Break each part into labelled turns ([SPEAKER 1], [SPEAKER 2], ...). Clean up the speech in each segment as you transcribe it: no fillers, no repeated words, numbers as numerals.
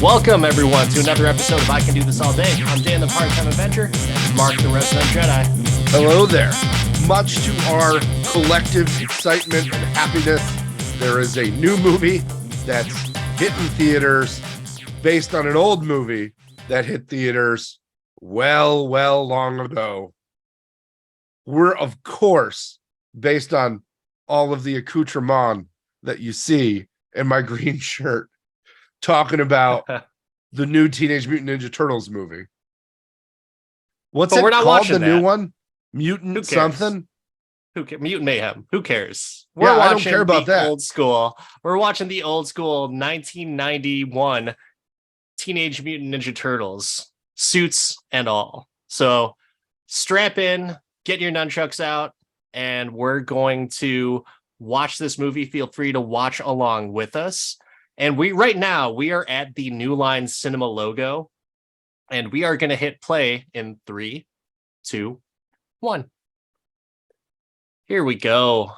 [SPEAKER 1] Welcome, everyone, to another episode of I Can Do This All Day. I'm Dan, the part-time adventurer, and Mark, the resident Jedi.
[SPEAKER 2] Hello there. Much to our collective excitement and happiness, there is a new movie that's hitting theaters based on an old movie that hit theaters well long ago. We're, of course, based on all of the accoutrement that you see in my green shirt, talking about the new Teenage Mutant Ninja Turtles movie. What's
[SPEAKER 1] But
[SPEAKER 2] it
[SPEAKER 1] we're not
[SPEAKER 2] called?
[SPEAKER 1] watching
[SPEAKER 2] The
[SPEAKER 1] that.
[SPEAKER 2] new one? Mutant something?
[SPEAKER 1] Mutant Mayhem. Who cares?
[SPEAKER 2] Yeah, I don't care about that.
[SPEAKER 1] Old school. We're watching the old school 1991 Teenage Mutant Ninja Turtles, suits and all. So strap in, get your nunchucks out, and we're going to watch this movie. Feel free to watch along with us. And right now we are at the New Line Cinema logo, and we are going to hit play in 3, 2, 1. Here we go.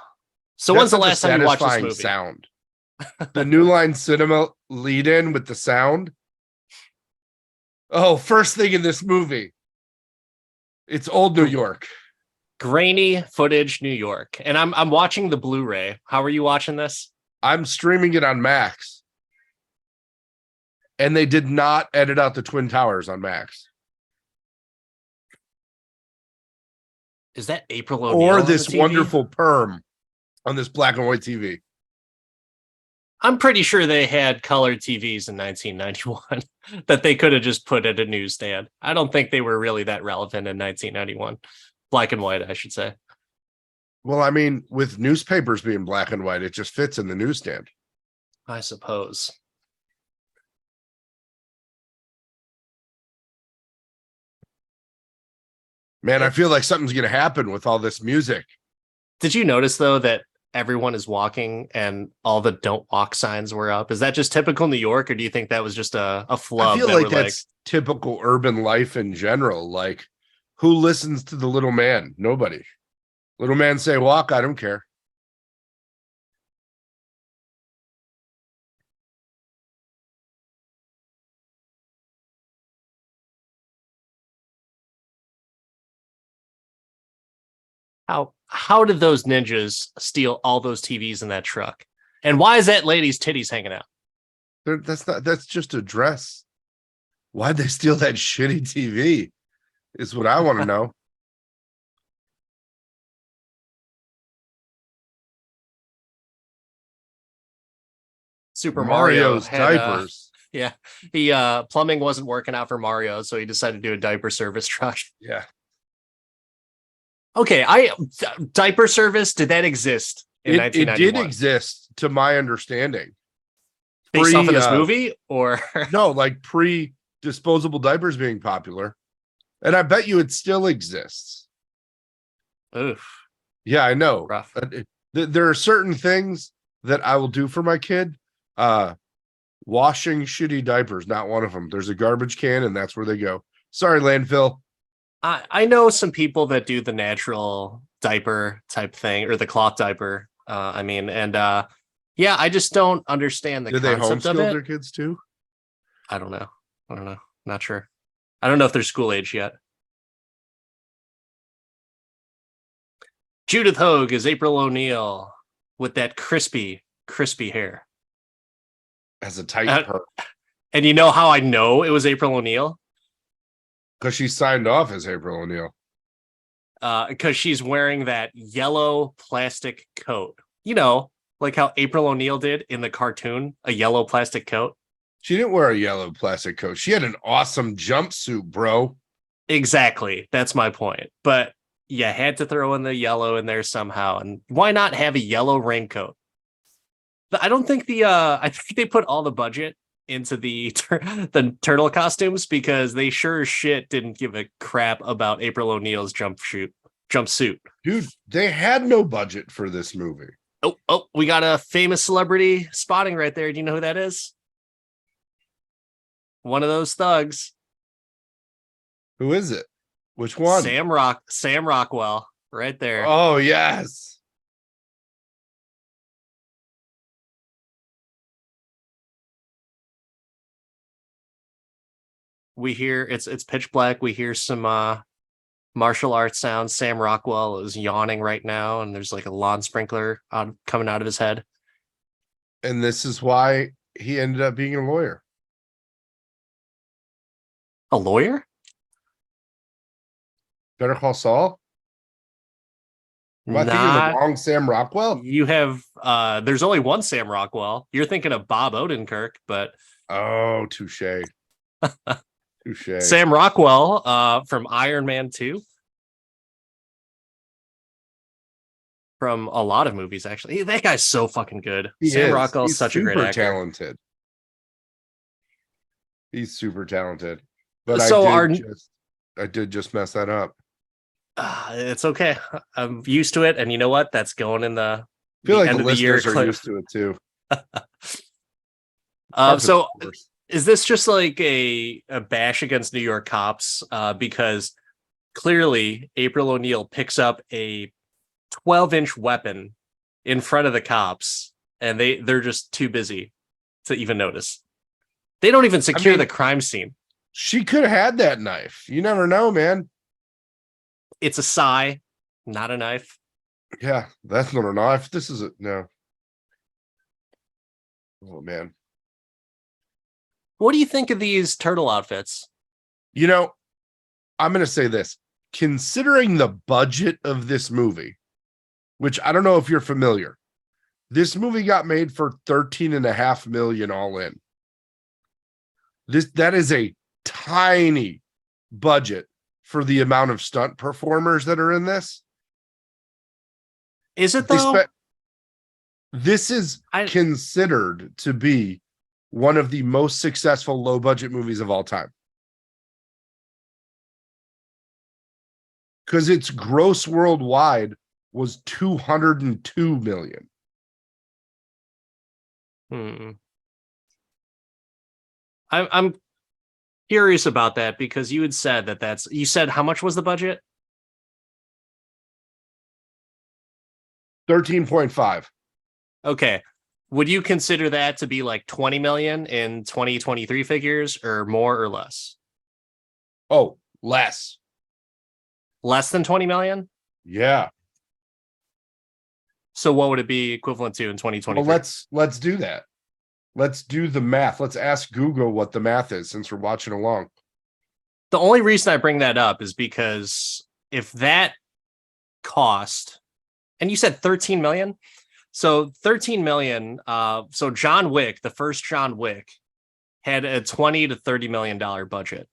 [SPEAKER 1] So when's the last time you watched this movie?
[SPEAKER 2] Sound. The New Line Cinema lead in with the sound. Oh, first thing in this movie. It's old New York.
[SPEAKER 1] Grainy footage, New York. And I'm watching the Blu-ray. How are you watching this?
[SPEAKER 2] I'm streaming it on Max. And they did not edit out the Twin Towers on Max.
[SPEAKER 1] Is that April O'Neil?
[SPEAKER 2] Or this wonderful perm on this black and white TV.
[SPEAKER 1] I'm pretty sure they had colored TVs in 1991 that they could have just put at a newsstand. I don't think they were really that relevant in 1991. Black and white, I should say.
[SPEAKER 2] Well, I mean, with newspapers being black and white, it just fits in the newsstand.
[SPEAKER 1] I suppose.
[SPEAKER 2] Man, I feel like something's going to happen with all this music.
[SPEAKER 1] Did you notice, though, that everyone is walking and all the don't walk signs were up? Is that just typical New York, or do you think that was just a flub?
[SPEAKER 2] I feel like that's typical urban life in general. Like, who listens to the little man? Nobody. Little man say walk, I don't care.
[SPEAKER 1] How did those ninjas steal all those TVs in that truck? And why is that lady's titties hanging out?
[SPEAKER 2] That's just a dress. Why'd they steal that shitty TV? Is what I want to know.
[SPEAKER 1] Super
[SPEAKER 2] Mario's
[SPEAKER 1] Mario had,
[SPEAKER 2] diapers.
[SPEAKER 1] Yeah, he plumbing wasn't working out for Mario, so he decided to do a diaper service truck.
[SPEAKER 2] Yeah.
[SPEAKER 1] Okay, diaper service, did that exist in 1991?
[SPEAKER 2] It did exist, to my understanding.
[SPEAKER 1] Based off of this movie, or
[SPEAKER 2] no, like pre-disposable diapers being popular, and I bet you it still exists.
[SPEAKER 1] Oof.
[SPEAKER 2] Yeah, I know.
[SPEAKER 1] Rough.
[SPEAKER 2] There are certain things that I will do for my kid. Washing shitty diapers, not one of them. There's a garbage can, and that's where they go. Sorry, landfill.
[SPEAKER 1] I know some people that do the natural diaper type thing, or the cloth diaper. Yeah, I just don't understand the concept of it.
[SPEAKER 2] Do they homeschool their kids too?
[SPEAKER 1] I don't know. Not sure. I don't know if they're school age yet. Judith Hogue is April O'Neil with that crispy hair.
[SPEAKER 2] As a tight perm.
[SPEAKER 1] And you know how I know it was April O'Neil?
[SPEAKER 2] Because she signed off as April O'Neil.
[SPEAKER 1] Because she's wearing that yellow plastic coat. You know, like how April O'Neil did in the cartoon, a yellow plastic coat.
[SPEAKER 2] She didn't wear a yellow plastic coat. She had an awesome jumpsuit, bro.
[SPEAKER 1] Exactly. That's my point. But you had to throw in the yellow in there somehow. And why not have a yellow raincoat? I don't think I think they put all the budget into the turtle costumes, because they sure as shit didn't give a crap about April O'Neil's jumpsuit.
[SPEAKER 2] Dude, they had no budget for this movie.
[SPEAKER 1] Oh, we got a famous celebrity spotting right there. Do you know who that is? One of those thugs.
[SPEAKER 2] Who is it? Which one?
[SPEAKER 1] Sam Rockwell, right there.
[SPEAKER 2] Oh, yes.
[SPEAKER 1] We hear it's pitch black. We hear some martial arts sounds. Sam Rockwell is yawning right now, and there's like a lawn sprinkler coming out of his head.
[SPEAKER 2] And this is why he ended up being a lawyer.
[SPEAKER 1] A lawyer?
[SPEAKER 2] Better Call Saul? Am I thinking of the wrong Sam Rockwell?
[SPEAKER 1] You have there's only one Sam Rockwell. You're thinking of Bob Odenkirk, but
[SPEAKER 2] oh, touche. Touche.
[SPEAKER 1] Sam Rockwell from Iron Man 2. From a lot of movies, actually. That guy's so fucking good. Sam Rockwell's such a great actor.
[SPEAKER 2] Talented. He's super talented. But
[SPEAKER 1] so
[SPEAKER 2] I did just mess that up.
[SPEAKER 1] It's okay. I'm used to it, and you know what? That's going in the
[SPEAKER 2] I feel like
[SPEAKER 1] end
[SPEAKER 2] the
[SPEAKER 1] of the year.
[SPEAKER 2] listeners are used to it too.
[SPEAKER 1] So is this just like a bash against New York cops? Because clearly April O'Neil picks up a 12-inch weapon in front of the cops, and they're just too busy to even notice. They don't even secure the crime scene.
[SPEAKER 2] She could have had that knife. You never know, man.
[SPEAKER 1] It's a sai, not a knife.
[SPEAKER 2] Yeah, that's not a knife. This is no. Oh man.
[SPEAKER 1] What do you think of these turtle outfits?
[SPEAKER 2] You know, I'm going to say this. Considering the budget of this movie, which I don't know if you're familiar, this movie got made for $13.5 million all in. That is a tiny budget for the amount of stunt performers that are in this.
[SPEAKER 1] Is it though?
[SPEAKER 2] This is considered to be one of the most successful low budget movies of all time. Because its gross worldwide was $202 million.
[SPEAKER 1] I'm curious about that because you had said you said how much was the budget?
[SPEAKER 2] 13.5.
[SPEAKER 1] Okay. Would you consider that to be like 20 million in 2023 figures, or more or less?
[SPEAKER 2] Oh, less.
[SPEAKER 1] Less than 20 million?
[SPEAKER 2] Yeah.
[SPEAKER 1] So what would it be equivalent to in 2023?
[SPEAKER 2] Well, let's do that. Let's do the math. Let's ask Google what the math is since we're watching along.
[SPEAKER 1] The only reason I bring that up is because if that cost, and you said 13 million, so 13 million. So John Wick, the first John Wick, had a $20 to $30 million budget.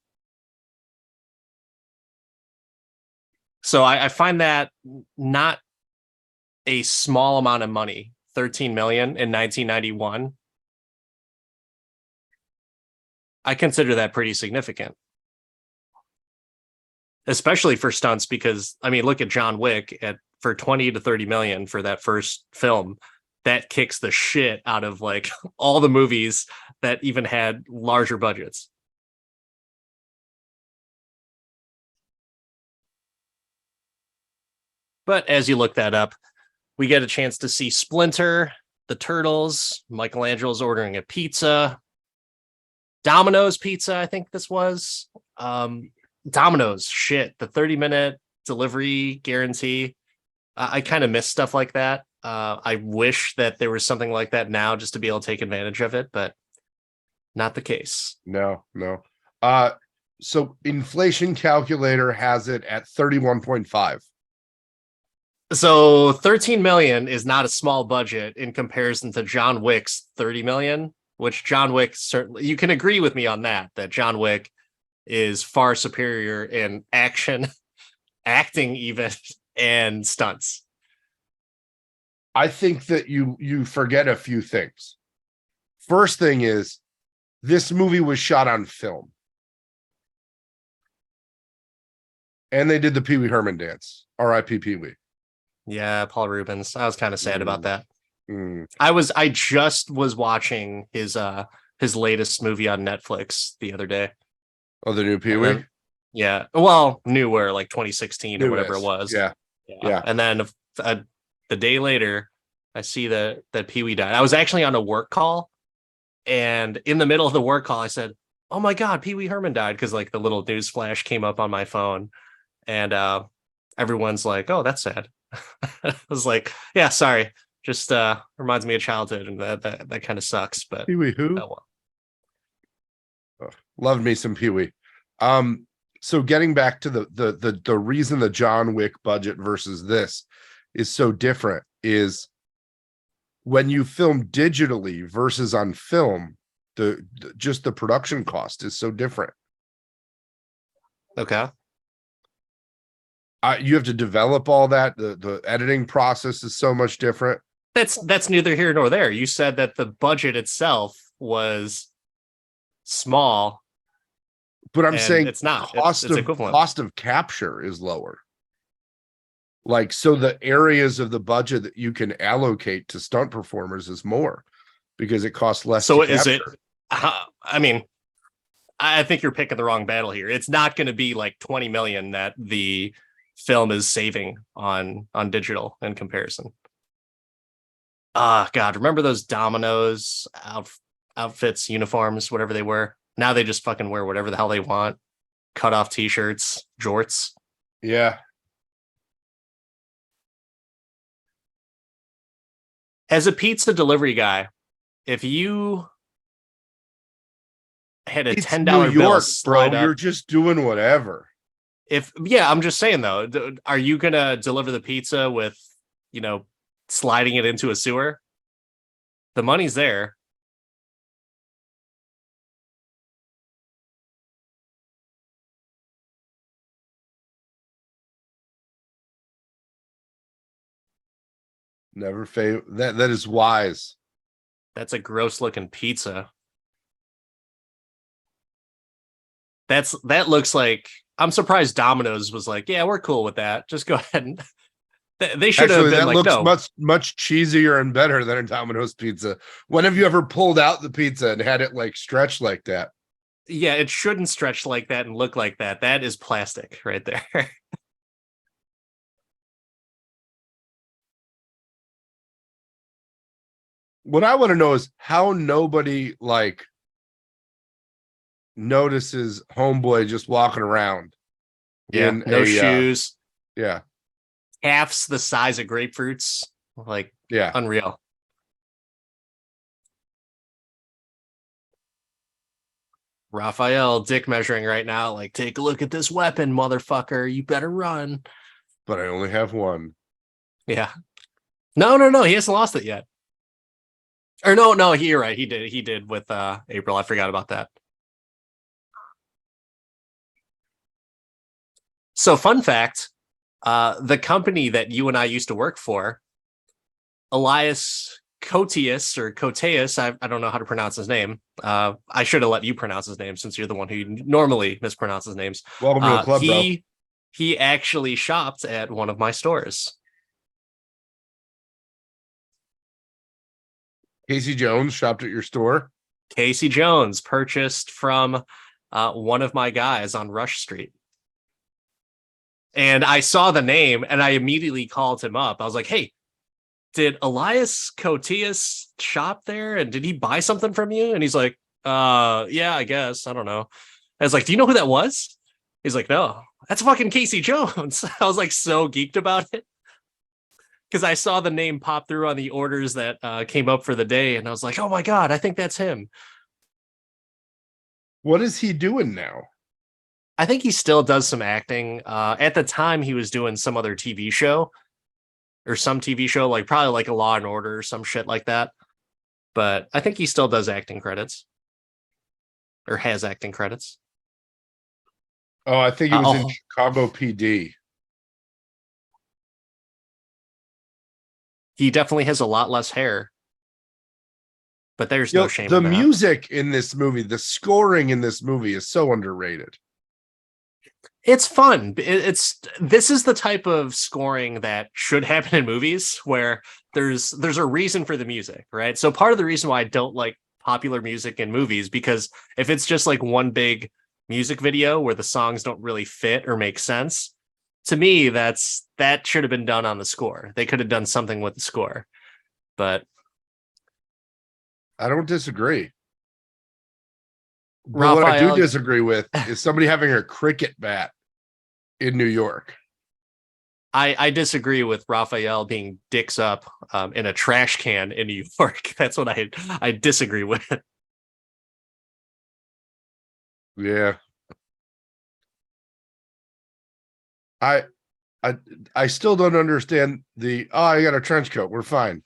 [SPEAKER 1] So I find that not a small amount of money. 13 million in 1991. I consider that pretty significant, especially for stunts, because I mean, look at John Wick for 20 to 30 million for that first film. That kicks the shit out of like all the movies that even had larger budgets. But as you look that up, we get a chance to see Splinter, the Turtles, Michelangelo's ordering a pizza, Domino's pizza, I think this was. Domino's, shit, the 30-minute delivery guarantee. I kind of miss stuff like that. I wish that there was something like that now just to be able to take advantage of it, but not the case.
[SPEAKER 2] No. So inflation calculator has it at 31.5.
[SPEAKER 1] So 13 million is not a small budget in comparison to John Wick's 30 million, which John Wick certainly, you can agree with me on that John Wick is far superior in action, acting even, and stunts.
[SPEAKER 2] I think that you forget a few things. First thing is, this movie was shot on film. And they did the Pee Wee Herman dance. R.I.P. Pee Wee.
[SPEAKER 1] Yeah, Paul Rubens. I was kind of sad about that. I just was watching his latest movie on Netflix the other day.
[SPEAKER 2] Oh, the new Pee Wee?
[SPEAKER 1] Yeah. Well, newer, like 2016 or whatever it was.
[SPEAKER 2] Yeah.
[SPEAKER 1] And then the day later, I see that Pee Wee died. I was actually on a work call, and in the middle of the work call, I said, oh my God, Pee Wee Herman died, because like the little news flash came up on my phone, and everyone's like, oh, that's sad. I was like, yeah, sorry. Just reminds me of childhood, and that kind of sucks. But
[SPEAKER 2] Pee Wee who?
[SPEAKER 1] oh well.
[SPEAKER 2] Oh, loved me some Pee Wee. So getting back to the reason the John Wick budget versus this is so different is when you film digitally versus on film, just the production cost is so different.
[SPEAKER 1] Okay.
[SPEAKER 2] You have to develop all that. The editing process is so much different.
[SPEAKER 1] That's neither here nor there. You said that the budget itself was small,
[SPEAKER 2] But I'm
[SPEAKER 1] and
[SPEAKER 2] saying
[SPEAKER 1] it's not.
[SPEAKER 2] cost
[SPEAKER 1] It's
[SPEAKER 2] of
[SPEAKER 1] equivalent.
[SPEAKER 2] cost of capture is lower. Like, so the areas of the budget that you can allocate to stunt performers is more because it costs less.
[SPEAKER 1] So
[SPEAKER 2] to
[SPEAKER 1] is it?
[SPEAKER 2] capture.
[SPEAKER 1] I mean, I think you're picking the wrong battle here. It's not going to be like 20 million that the film is saving on digital in comparison. God, remember those Domino's outfits, uniforms, whatever they were? Now they just fucking wear whatever the hell they want. Cut off t-shirts, jorts.
[SPEAKER 2] Yeah.
[SPEAKER 1] As a pizza delivery guy, if you had a
[SPEAKER 2] It's
[SPEAKER 1] $10
[SPEAKER 2] New
[SPEAKER 1] bill
[SPEAKER 2] York,
[SPEAKER 1] slide
[SPEAKER 2] bro.
[SPEAKER 1] up,
[SPEAKER 2] You're just doing whatever.
[SPEAKER 1] I'm just saying though, are you gonna deliver the pizza with, sliding it into a sewer? The money's there.
[SPEAKER 2] Never fail. That is wise.
[SPEAKER 1] That's a gross looking pizza. That looks like, I'm surprised Domino's was like, yeah, we're cool with that. Just go ahead and they should have
[SPEAKER 2] Actually,
[SPEAKER 1] been
[SPEAKER 2] that
[SPEAKER 1] like,
[SPEAKER 2] looks
[SPEAKER 1] no.
[SPEAKER 2] much cheesier and better than a Domino's pizza. When have you ever pulled out the pizza and had it like stretched like that?
[SPEAKER 1] Yeah, it shouldn't stretch like that and look like that. That is plastic right there.
[SPEAKER 2] What I want to know is how nobody like notices homeboy just walking around
[SPEAKER 1] Yeah,
[SPEAKER 2] in
[SPEAKER 1] no
[SPEAKER 2] a
[SPEAKER 1] shoes,
[SPEAKER 2] yeah.
[SPEAKER 1] half's the size of grapefruits. Like,
[SPEAKER 2] Yeah.
[SPEAKER 1] unreal. Raphael dick measuring right now, like, take a look at this weapon, motherfucker. You better run.
[SPEAKER 2] But I only have one.
[SPEAKER 1] Yeah. No, he hasn't lost it yet. Or no, you're right. He did with April. I forgot about that. So, fun fact, the company that you and I used to work for, Elias Cotius or Coteus, I don't know how to pronounce his name. I should have let you pronounce his name since you're the one who normally mispronounces names.
[SPEAKER 2] Welcome to the club, bro.
[SPEAKER 1] He actually shopped at one of my stores.
[SPEAKER 2] Casey Jones shopped at your store.
[SPEAKER 1] Casey Jones purchased from one of my guys on Rush Street. And I saw the name and I immediately called him up. I was like, hey, did Elias Cotius shop there? And did he buy something from you? And he's like, yeah, I guess. I don't know. I was like, do you know who that was? He's like, no, that's fucking Casey Jones. I was like so geeked about it because I saw the name pop through on the orders that came up for the day. And I was like, oh my God, I think that's him.
[SPEAKER 2] What is he doing now?
[SPEAKER 1] I think he still does some acting. At the time, he was doing some other TV show or some TV show, like probably like a Law and Order or some shit like that. But I think he still does acting credits or has acting credits.
[SPEAKER 2] Oh, I think he was in Chicago PD.
[SPEAKER 1] He definitely has a lot less hair. But there's no shame
[SPEAKER 2] the
[SPEAKER 1] in that.
[SPEAKER 2] music in this movie, the scoring in this movie is so underrated.
[SPEAKER 1] It's fun. This is the type of scoring that should happen in movies where there's a reason for the music, right? So part of the reason why I don't like popular music in movies, because if it's just like one big music video where the songs don't really fit or make sense, to me that should have been done on the score. They could have done something with the score. But
[SPEAKER 2] I don't disagree. But what I do
[SPEAKER 1] Raphael,
[SPEAKER 2] disagree with is somebody having a cricket bat in New York.
[SPEAKER 1] I disagree with Raphael being dicks up in a trash can in New York. That's what I disagree with.
[SPEAKER 2] Yeah. I I I still don't understand I got a trench coat. We're fine.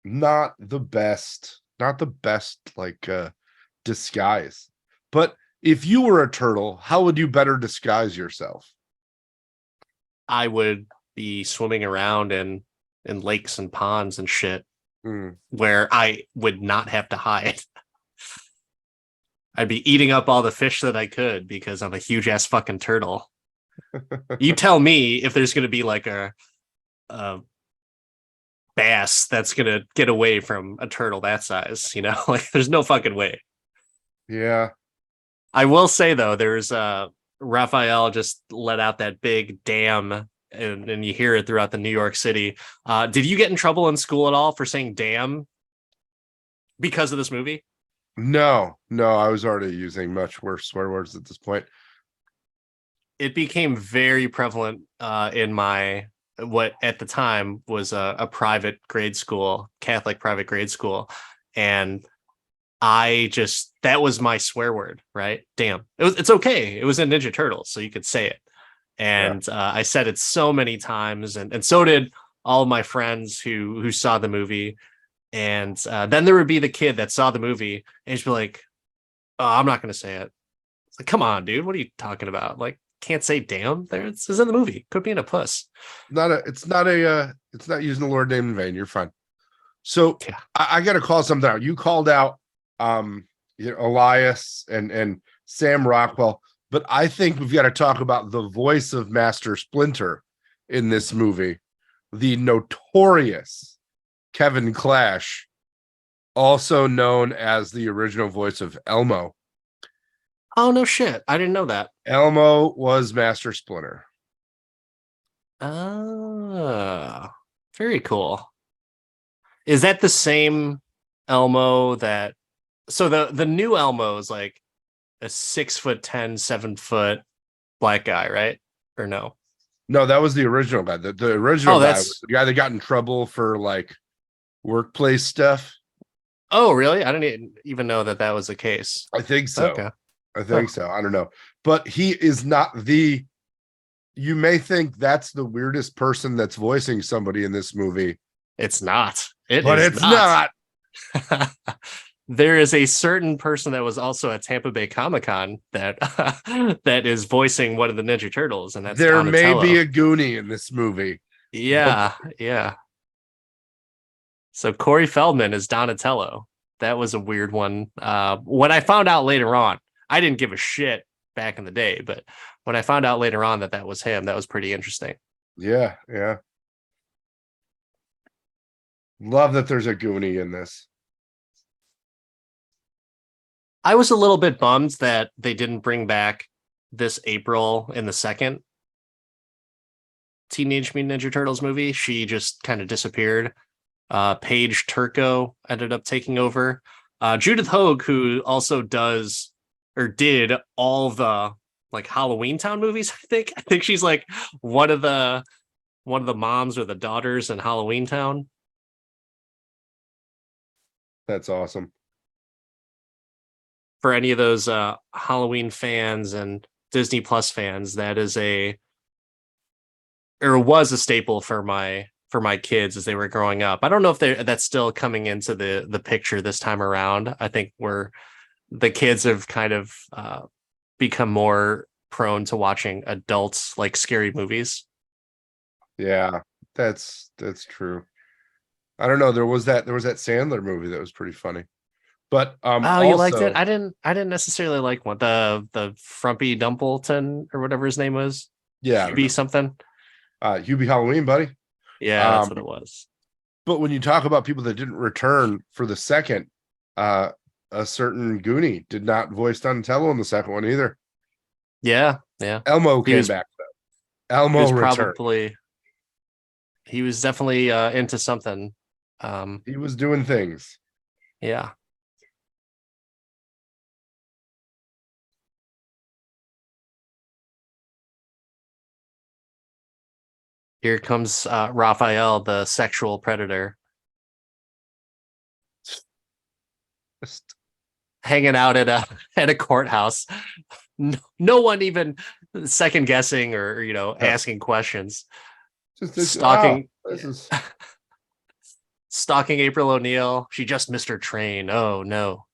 [SPEAKER 2] Not the best. Not the best like disguise. But if you were a turtle, how would you better disguise yourself?
[SPEAKER 1] I would be swimming around in lakes and ponds and shit
[SPEAKER 2] Mm.
[SPEAKER 1] where I would not have to hide. I'd be eating up all the fish that I could because I'm a huge ass fucking turtle. You tell me if there's gonna be like a bass that's gonna get away from a turtle that size, you know? Like there's no fucking way.
[SPEAKER 2] Yeah.
[SPEAKER 1] I will say though, there's Raphael just let out that big damn and you hear it throughout the New York City. Did you get in trouble in school at all for saying damn because of this movie?
[SPEAKER 2] No, I was already using much worse swear words at this point.
[SPEAKER 1] It became very prevalent in my what at the time was a private grade school, Catholic private grade school, and I just that was my swear word, right? Damn, it's okay. It was in Ninja Turtles, so you could say it,
[SPEAKER 2] Yeah.
[SPEAKER 1] and I said it so many times, and so did all of my friends who saw the movie, and then there would be the kid that saw the movie and he'd be like, "Oh, I'm not going to say it." It's like, come on, dude, what are you talking about? Like, can't say damn there. It's in the movie. Could be in a puss.
[SPEAKER 2] It's not using the Lord name in vain. You're fine. So
[SPEAKER 1] Yeah.
[SPEAKER 2] I gotta call something out. You called out Elias and Sam Rockwell, but I think we've got to talk about the voice of Master Splinter in this movie, the notorious Kevin Clash, also known as the original voice of Elmo.
[SPEAKER 1] Oh no shit. I didn't know that.
[SPEAKER 2] Elmo was Master Splinter.
[SPEAKER 1] Ah, very cool. Is that the same Elmo that so the new Elmo is like a 6'10", 7 foot black guy, right? Or no?
[SPEAKER 2] No, that was the original guy. The original
[SPEAKER 1] Oh,
[SPEAKER 2] guy was
[SPEAKER 1] that's
[SPEAKER 2] the guy that got in trouble for like workplace stuff.
[SPEAKER 1] oh really? I didn't even know that was the case.
[SPEAKER 2] I think so.
[SPEAKER 1] Okay.
[SPEAKER 2] I
[SPEAKER 1] Huh.
[SPEAKER 2] think so. I don't know. But he is not you may think that's the weirdest person that's voicing somebody in this movie,
[SPEAKER 1] It's not. It
[SPEAKER 2] but
[SPEAKER 1] is
[SPEAKER 2] it's
[SPEAKER 1] not.
[SPEAKER 2] not.
[SPEAKER 1] There is a certain person that was also at Tampa Bay Comic-Con that that is voicing one of the Ninja Turtles, and that's
[SPEAKER 2] There may be
[SPEAKER 1] Donatello.
[SPEAKER 2] a Goonie in this movie.
[SPEAKER 1] Yeah, yeah. So Corey Feldman is Donatello. That was a weird one. When I found out later on, I didn't give a shit back in the day, but when I found out later on that was him, that was pretty interesting.
[SPEAKER 2] Yeah, yeah. Love that there's a Goonie in this.
[SPEAKER 1] I was a little bit bummed that they didn't bring back this April in the second Teenage Mutant Ninja Turtles movie. She just kind of disappeared. Paige Turco ended up taking over. Judith Hogue, who also does or did all the like Halloween Town movies, I think she's like one of the moms or the daughters in Halloween Town.
[SPEAKER 2] That's awesome.
[SPEAKER 1] For any of those Halloween fans and Disney Plus fans, that is or was a staple for my kids as they were growing up. I don't know if that's still coming into the picture this time around. I think the kids have kind of become more prone to watching adults like scary movies.
[SPEAKER 2] Yeah, that's true. I don't know. There was that Sandler movie that was pretty funny. But
[SPEAKER 1] Oh, you liked it?
[SPEAKER 2] also
[SPEAKER 1] I didn't necessarily like one. The Frumpy Dumpleton or whatever his name was.
[SPEAKER 2] yeah, I don't
[SPEAKER 1] Hubie
[SPEAKER 2] know.
[SPEAKER 1] something.
[SPEAKER 2] Hubie Halloween, buddy.
[SPEAKER 1] Yeah, that's
[SPEAKER 2] Um,
[SPEAKER 1] what it was.
[SPEAKER 2] but when you talk about people that didn't return for the second, uh, a certain Goonie did not voice Donatello in the second one either.
[SPEAKER 1] Yeah, yeah.
[SPEAKER 2] Elmo
[SPEAKER 1] He
[SPEAKER 2] came
[SPEAKER 1] was
[SPEAKER 2] back though.
[SPEAKER 1] he
[SPEAKER 2] Elmo
[SPEAKER 1] was
[SPEAKER 2] returned.
[SPEAKER 1] probably he was definitely into something.
[SPEAKER 2] He was doing things.
[SPEAKER 1] Yeah. Here comes Raphael, the sexual predator, hanging out at a at a courthouse. No one even second guessing or asking questions.
[SPEAKER 2] Just this, wow,
[SPEAKER 1] Stalking
[SPEAKER 2] this is.
[SPEAKER 1] stalking April O'Neil. She just missed her train. Oh no.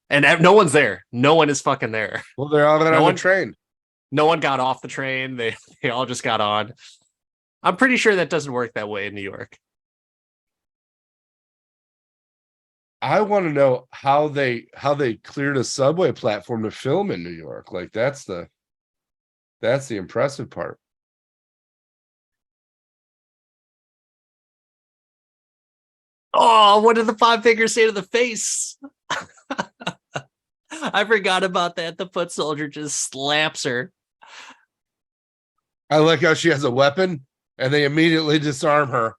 [SPEAKER 1] And no one's there. No one is fucking there.
[SPEAKER 2] Well, they're all
[SPEAKER 1] No
[SPEAKER 2] on the
[SPEAKER 1] one
[SPEAKER 2] train.
[SPEAKER 1] no one got off the train. They all just got on. I'm pretty sure that doesn't work that way in New York.
[SPEAKER 2] I want to know how they cleared a subway platform to film in New York. Like that's the impressive part.
[SPEAKER 1] Oh, what did the five fingers say to the face? I forgot about that. The foot soldier just slaps her.
[SPEAKER 2] I like how she has a weapon and they immediately disarm her.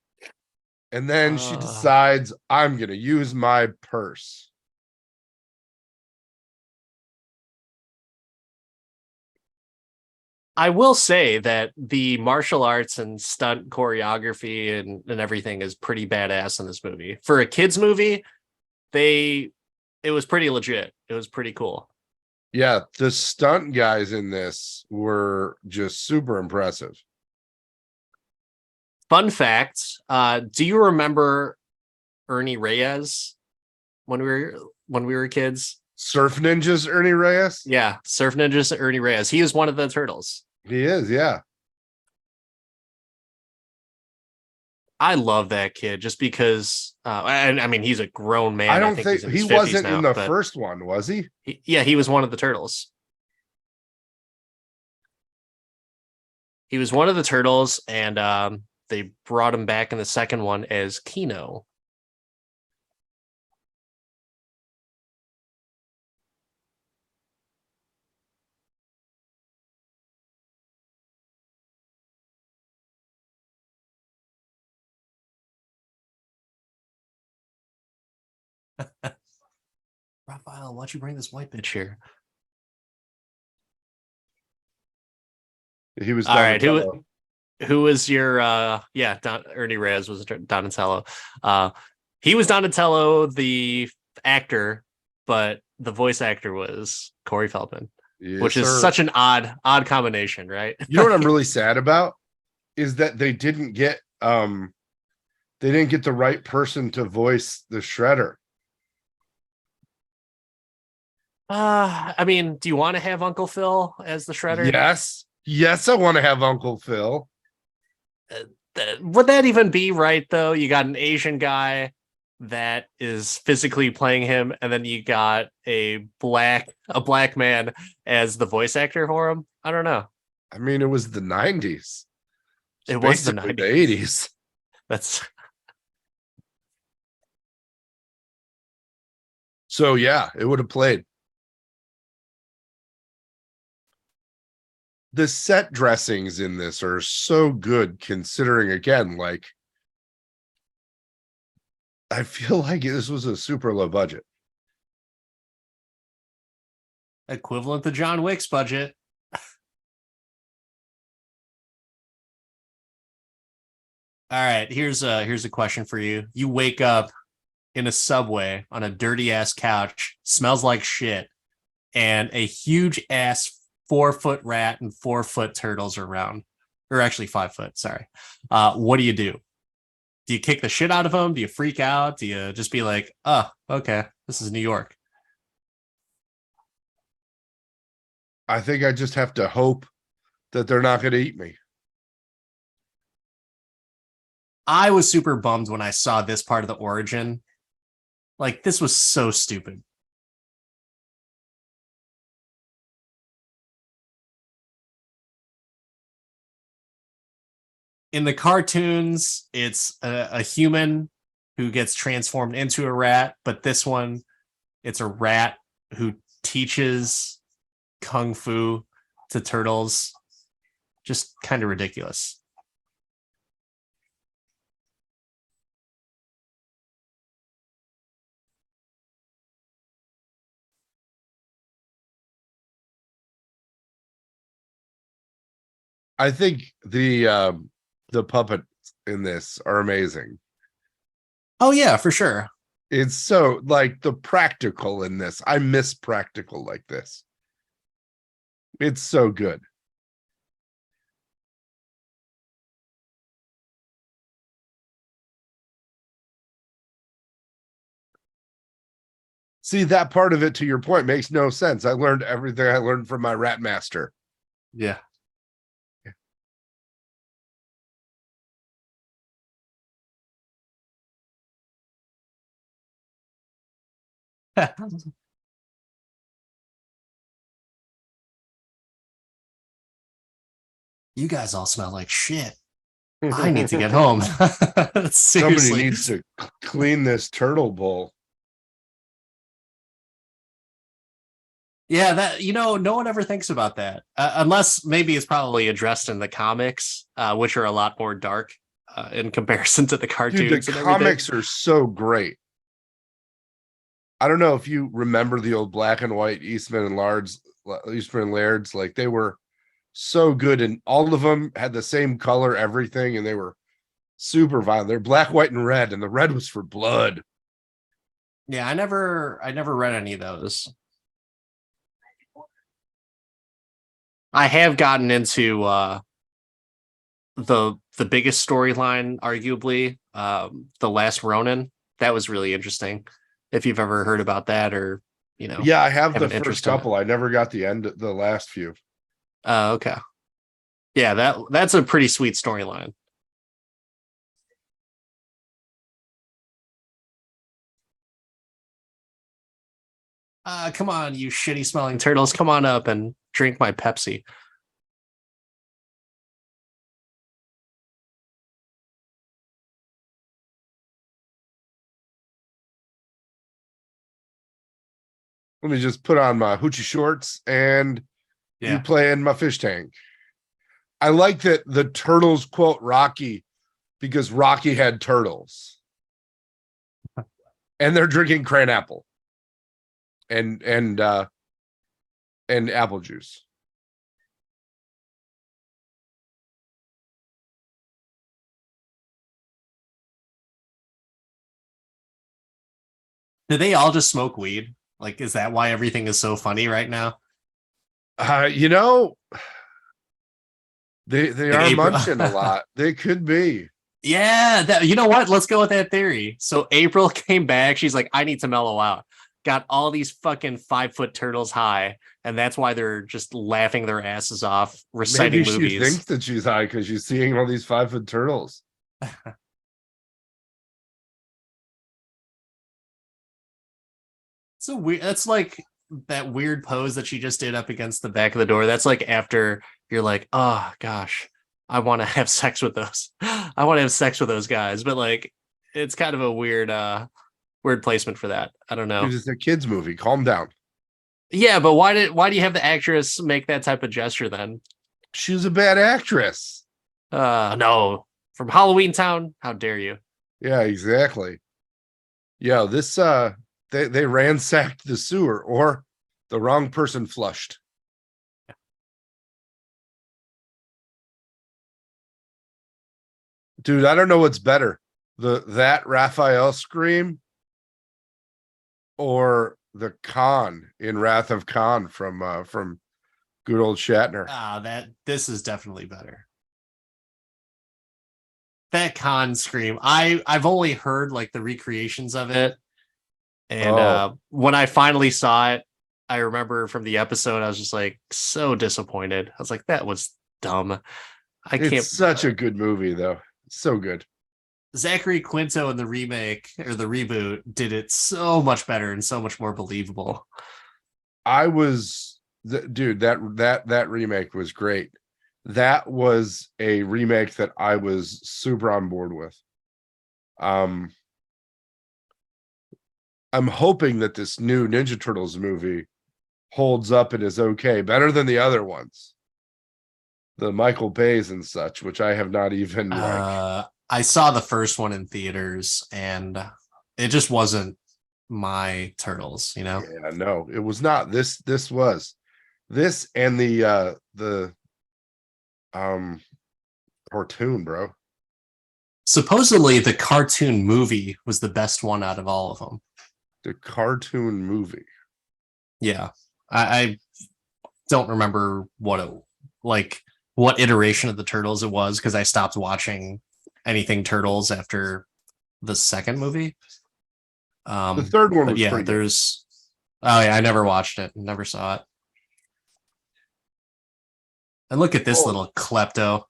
[SPEAKER 2] And then she
[SPEAKER 1] Uh,
[SPEAKER 2] decides, I'm going to use my purse.
[SPEAKER 1] I will say that the martial arts and stunt choreography and everything is pretty badass in this movie. For a kids movie, it was pretty legit. It was pretty cool.
[SPEAKER 2] Yeah, the stunt guys in this were just super impressive.
[SPEAKER 1] Fun fact, do you remember Ernie Reyes when we were kids?
[SPEAKER 2] Surf Ninjas Ernie Reyes?
[SPEAKER 1] Yeah, Surf Ninjas Ernie Reyes. He is one of the turtles.
[SPEAKER 2] He is, yeah.
[SPEAKER 1] I love that kid just because and I mean he's a grown man.
[SPEAKER 2] I
[SPEAKER 1] I
[SPEAKER 2] don't
[SPEAKER 1] think
[SPEAKER 2] think
[SPEAKER 1] he's in
[SPEAKER 2] he
[SPEAKER 1] his 50s
[SPEAKER 2] wasn't in
[SPEAKER 1] now,
[SPEAKER 2] the
[SPEAKER 1] but
[SPEAKER 2] first one, was he?
[SPEAKER 1] yeah, he was one of the turtles. He was one of the turtles, and they brought him back in the second one as Kino. Raphael, why'd you bring this white bitch here?
[SPEAKER 2] He was
[SPEAKER 1] All right,
[SPEAKER 2] Donatello.
[SPEAKER 1] who was your Ernie Reyes was Donatello. He was Donatello, the actor, but the voice actor was Corey Feldman,
[SPEAKER 2] Yes,
[SPEAKER 1] which is
[SPEAKER 2] sir.
[SPEAKER 1] such an odd combination, right?
[SPEAKER 2] You know what I'm really sad about is that they didn't get the right person to voice the Shredder.
[SPEAKER 1] I mean, do you want to have Uncle Phil as the Shredder?
[SPEAKER 2] Yes. Yes, I want to have Uncle Phil.
[SPEAKER 1] Would that even be right though? You got an Asian guy that is physically playing him, and then you got a black man as the voice actor for him. I don't know.
[SPEAKER 2] I mean, it was the 90s. It's
[SPEAKER 1] It was the
[SPEAKER 2] basically the
[SPEAKER 1] 90s.
[SPEAKER 2] 80s.
[SPEAKER 1] That's
[SPEAKER 2] So yeah, it would have played. The set dressings in this are so good considering again, like I feel like this was a super low budget.
[SPEAKER 1] equivalent to John Wick's budget. All right, here's a question for you. You wake up in a subway on a dirty ass couch, smells like shit, and a huge ass 4 foot rat and 4 foot turtles are around, or actually 5 foot. Sorry. What do you do? Do you kick the shit out of them? Do you freak out? Do you just be like, oh, okay, this is New York?
[SPEAKER 2] I think I just have to hope that they're not going to eat me.
[SPEAKER 1] I was super bummed when I saw this part of the origin. Like, this was so stupid. In the cartoons, it's a human who gets transformed into a rat, but this one, it's a rat who teaches kung fu to turtles. Just kind of ridiculous.
[SPEAKER 2] I think the puppets in this are amazing.
[SPEAKER 3] Oh yeah, for sure.
[SPEAKER 2] It's so like the practical in this. I miss practical like this. It's so good. See, that part of it, to your point, makes no sense. I learned everything I learned from my rat master.
[SPEAKER 3] Yeah. You guys all smell like shit. I need to get home.
[SPEAKER 2] Somebody
[SPEAKER 3] Seriously.
[SPEAKER 2] needs to clean this turtle bowl.
[SPEAKER 3] Yeah, that no one ever thinks about that, unless maybe it's probably addressed in the comics, which are a lot more dark in comparison to the cartoons.
[SPEAKER 2] Dude, the
[SPEAKER 3] and
[SPEAKER 2] comics
[SPEAKER 3] everything.
[SPEAKER 2] are so great. I don't know if you remember the old black and white Eastman and Lairds, like they were so good, and all of them had the same color, everything, and they were super violent. They're black, white, and red, and the red was for blood.
[SPEAKER 3] Yeah, I never read any of those. I have gotten into the biggest storyline, arguably, the Last Ronin. That was really interesting. If you've ever heard about that, or
[SPEAKER 2] Yeah, I have the
[SPEAKER 3] an
[SPEAKER 2] first
[SPEAKER 3] interest in it.
[SPEAKER 2] couple. I never got the last few.
[SPEAKER 3] Okay. Yeah, that's a pretty sweet storyline. Come on, you shitty smelling turtles. Come on up and drink my Pepsi.
[SPEAKER 2] Let me just put on my hoochie shorts and you play in my fish tank. I like that the turtles quote Rocky because Rocky had turtles. And they're drinking cran apple and apple juice.
[SPEAKER 3] Do they all just smoke weed? Like, is that why everything is so funny right now?
[SPEAKER 2] You know, they
[SPEAKER 3] Like
[SPEAKER 2] are
[SPEAKER 3] April-
[SPEAKER 2] munching a lot. They could be.
[SPEAKER 3] Yeah, you know what? Let's go with that theory. So April came back. She's like, I need to mellow out. Got all these fucking 5-foot turtles high, and that's why they're just laughing their asses off, reciting
[SPEAKER 2] Maybe
[SPEAKER 3] movies.
[SPEAKER 2] she thinks that she's high because she's seeing all these 5-foot turtles.
[SPEAKER 3] So weird. That's like that weird pose that she just did up against the back of the door. That's like after you're like, oh gosh, I want to have sex with those. I want to have sex with those guys. But like, it's kind of a weird placement for that. I don't know.
[SPEAKER 2] It's a kids movie. Calm down.
[SPEAKER 3] Yeah, but why do you have the actress make that type of gesture then?
[SPEAKER 2] She's a bad actress.
[SPEAKER 3] No. From Halloween Town? How dare you?
[SPEAKER 2] Yeah, exactly. Yeah, this they ransacked the sewer or the wrong person flushed. Dude, I don't know what's better. That Raphael scream or the Khan in Wrath of Khan from good old Shatner.
[SPEAKER 3] This is definitely better. That Khan scream. I've only heard like the recreations of it. And when I finally saw it, I remember from the episode, I was just like so disappointed. I was like, that was dumb.
[SPEAKER 2] It's such a good movie, though. So good.
[SPEAKER 3] Zachary Quinto in the remake or the reboot did it so much better and so much more believable.
[SPEAKER 2] Dude, that remake was great. That was a remake that I was super on board with. I'm hoping that this new Ninja Turtles movie holds up and is okay, better than the other ones, the Michael Bay's and such, which I have not even like.
[SPEAKER 3] I saw the first one in theaters, and it just wasn't my Turtles, you know.
[SPEAKER 2] Yeah, no, it was not. This was this and the cartoon, bro.
[SPEAKER 3] Supposedly, the cartoon movie was the best one out of all of them.
[SPEAKER 2] The cartoon movie.
[SPEAKER 3] Yeah, I don't remember what iteration of the Turtles it was because I stopped watching anything Turtles after the second movie.
[SPEAKER 2] The third one
[SPEAKER 3] But
[SPEAKER 2] was
[SPEAKER 3] yeah,
[SPEAKER 2] pretty good.
[SPEAKER 3] there's. Oh yeah, I never watched it. Never saw it. And look at this
[SPEAKER 2] Oh,
[SPEAKER 3] little klepto.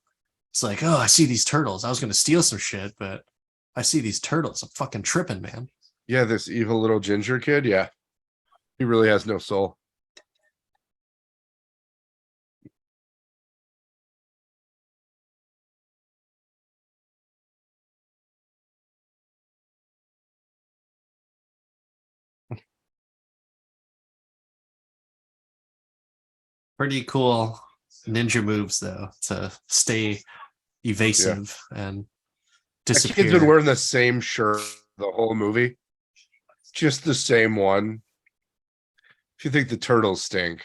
[SPEAKER 3] It's like, oh, I see these turtles. I was gonna steal some shit, but I see these turtles. I'm fucking tripping, man.
[SPEAKER 2] yeah, this evil little ginger kid. Yeah, he really has no soul.
[SPEAKER 3] Pretty cool ninja moves though to stay
[SPEAKER 2] Yeah,
[SPEAKER 3] evasive and
[SPEAKER 2] that kid's been
[SPEAKER 3] disappear.
[SPEAKER 2] wearing the same shirt the whole movie, just the same one. If you think the turtles stink,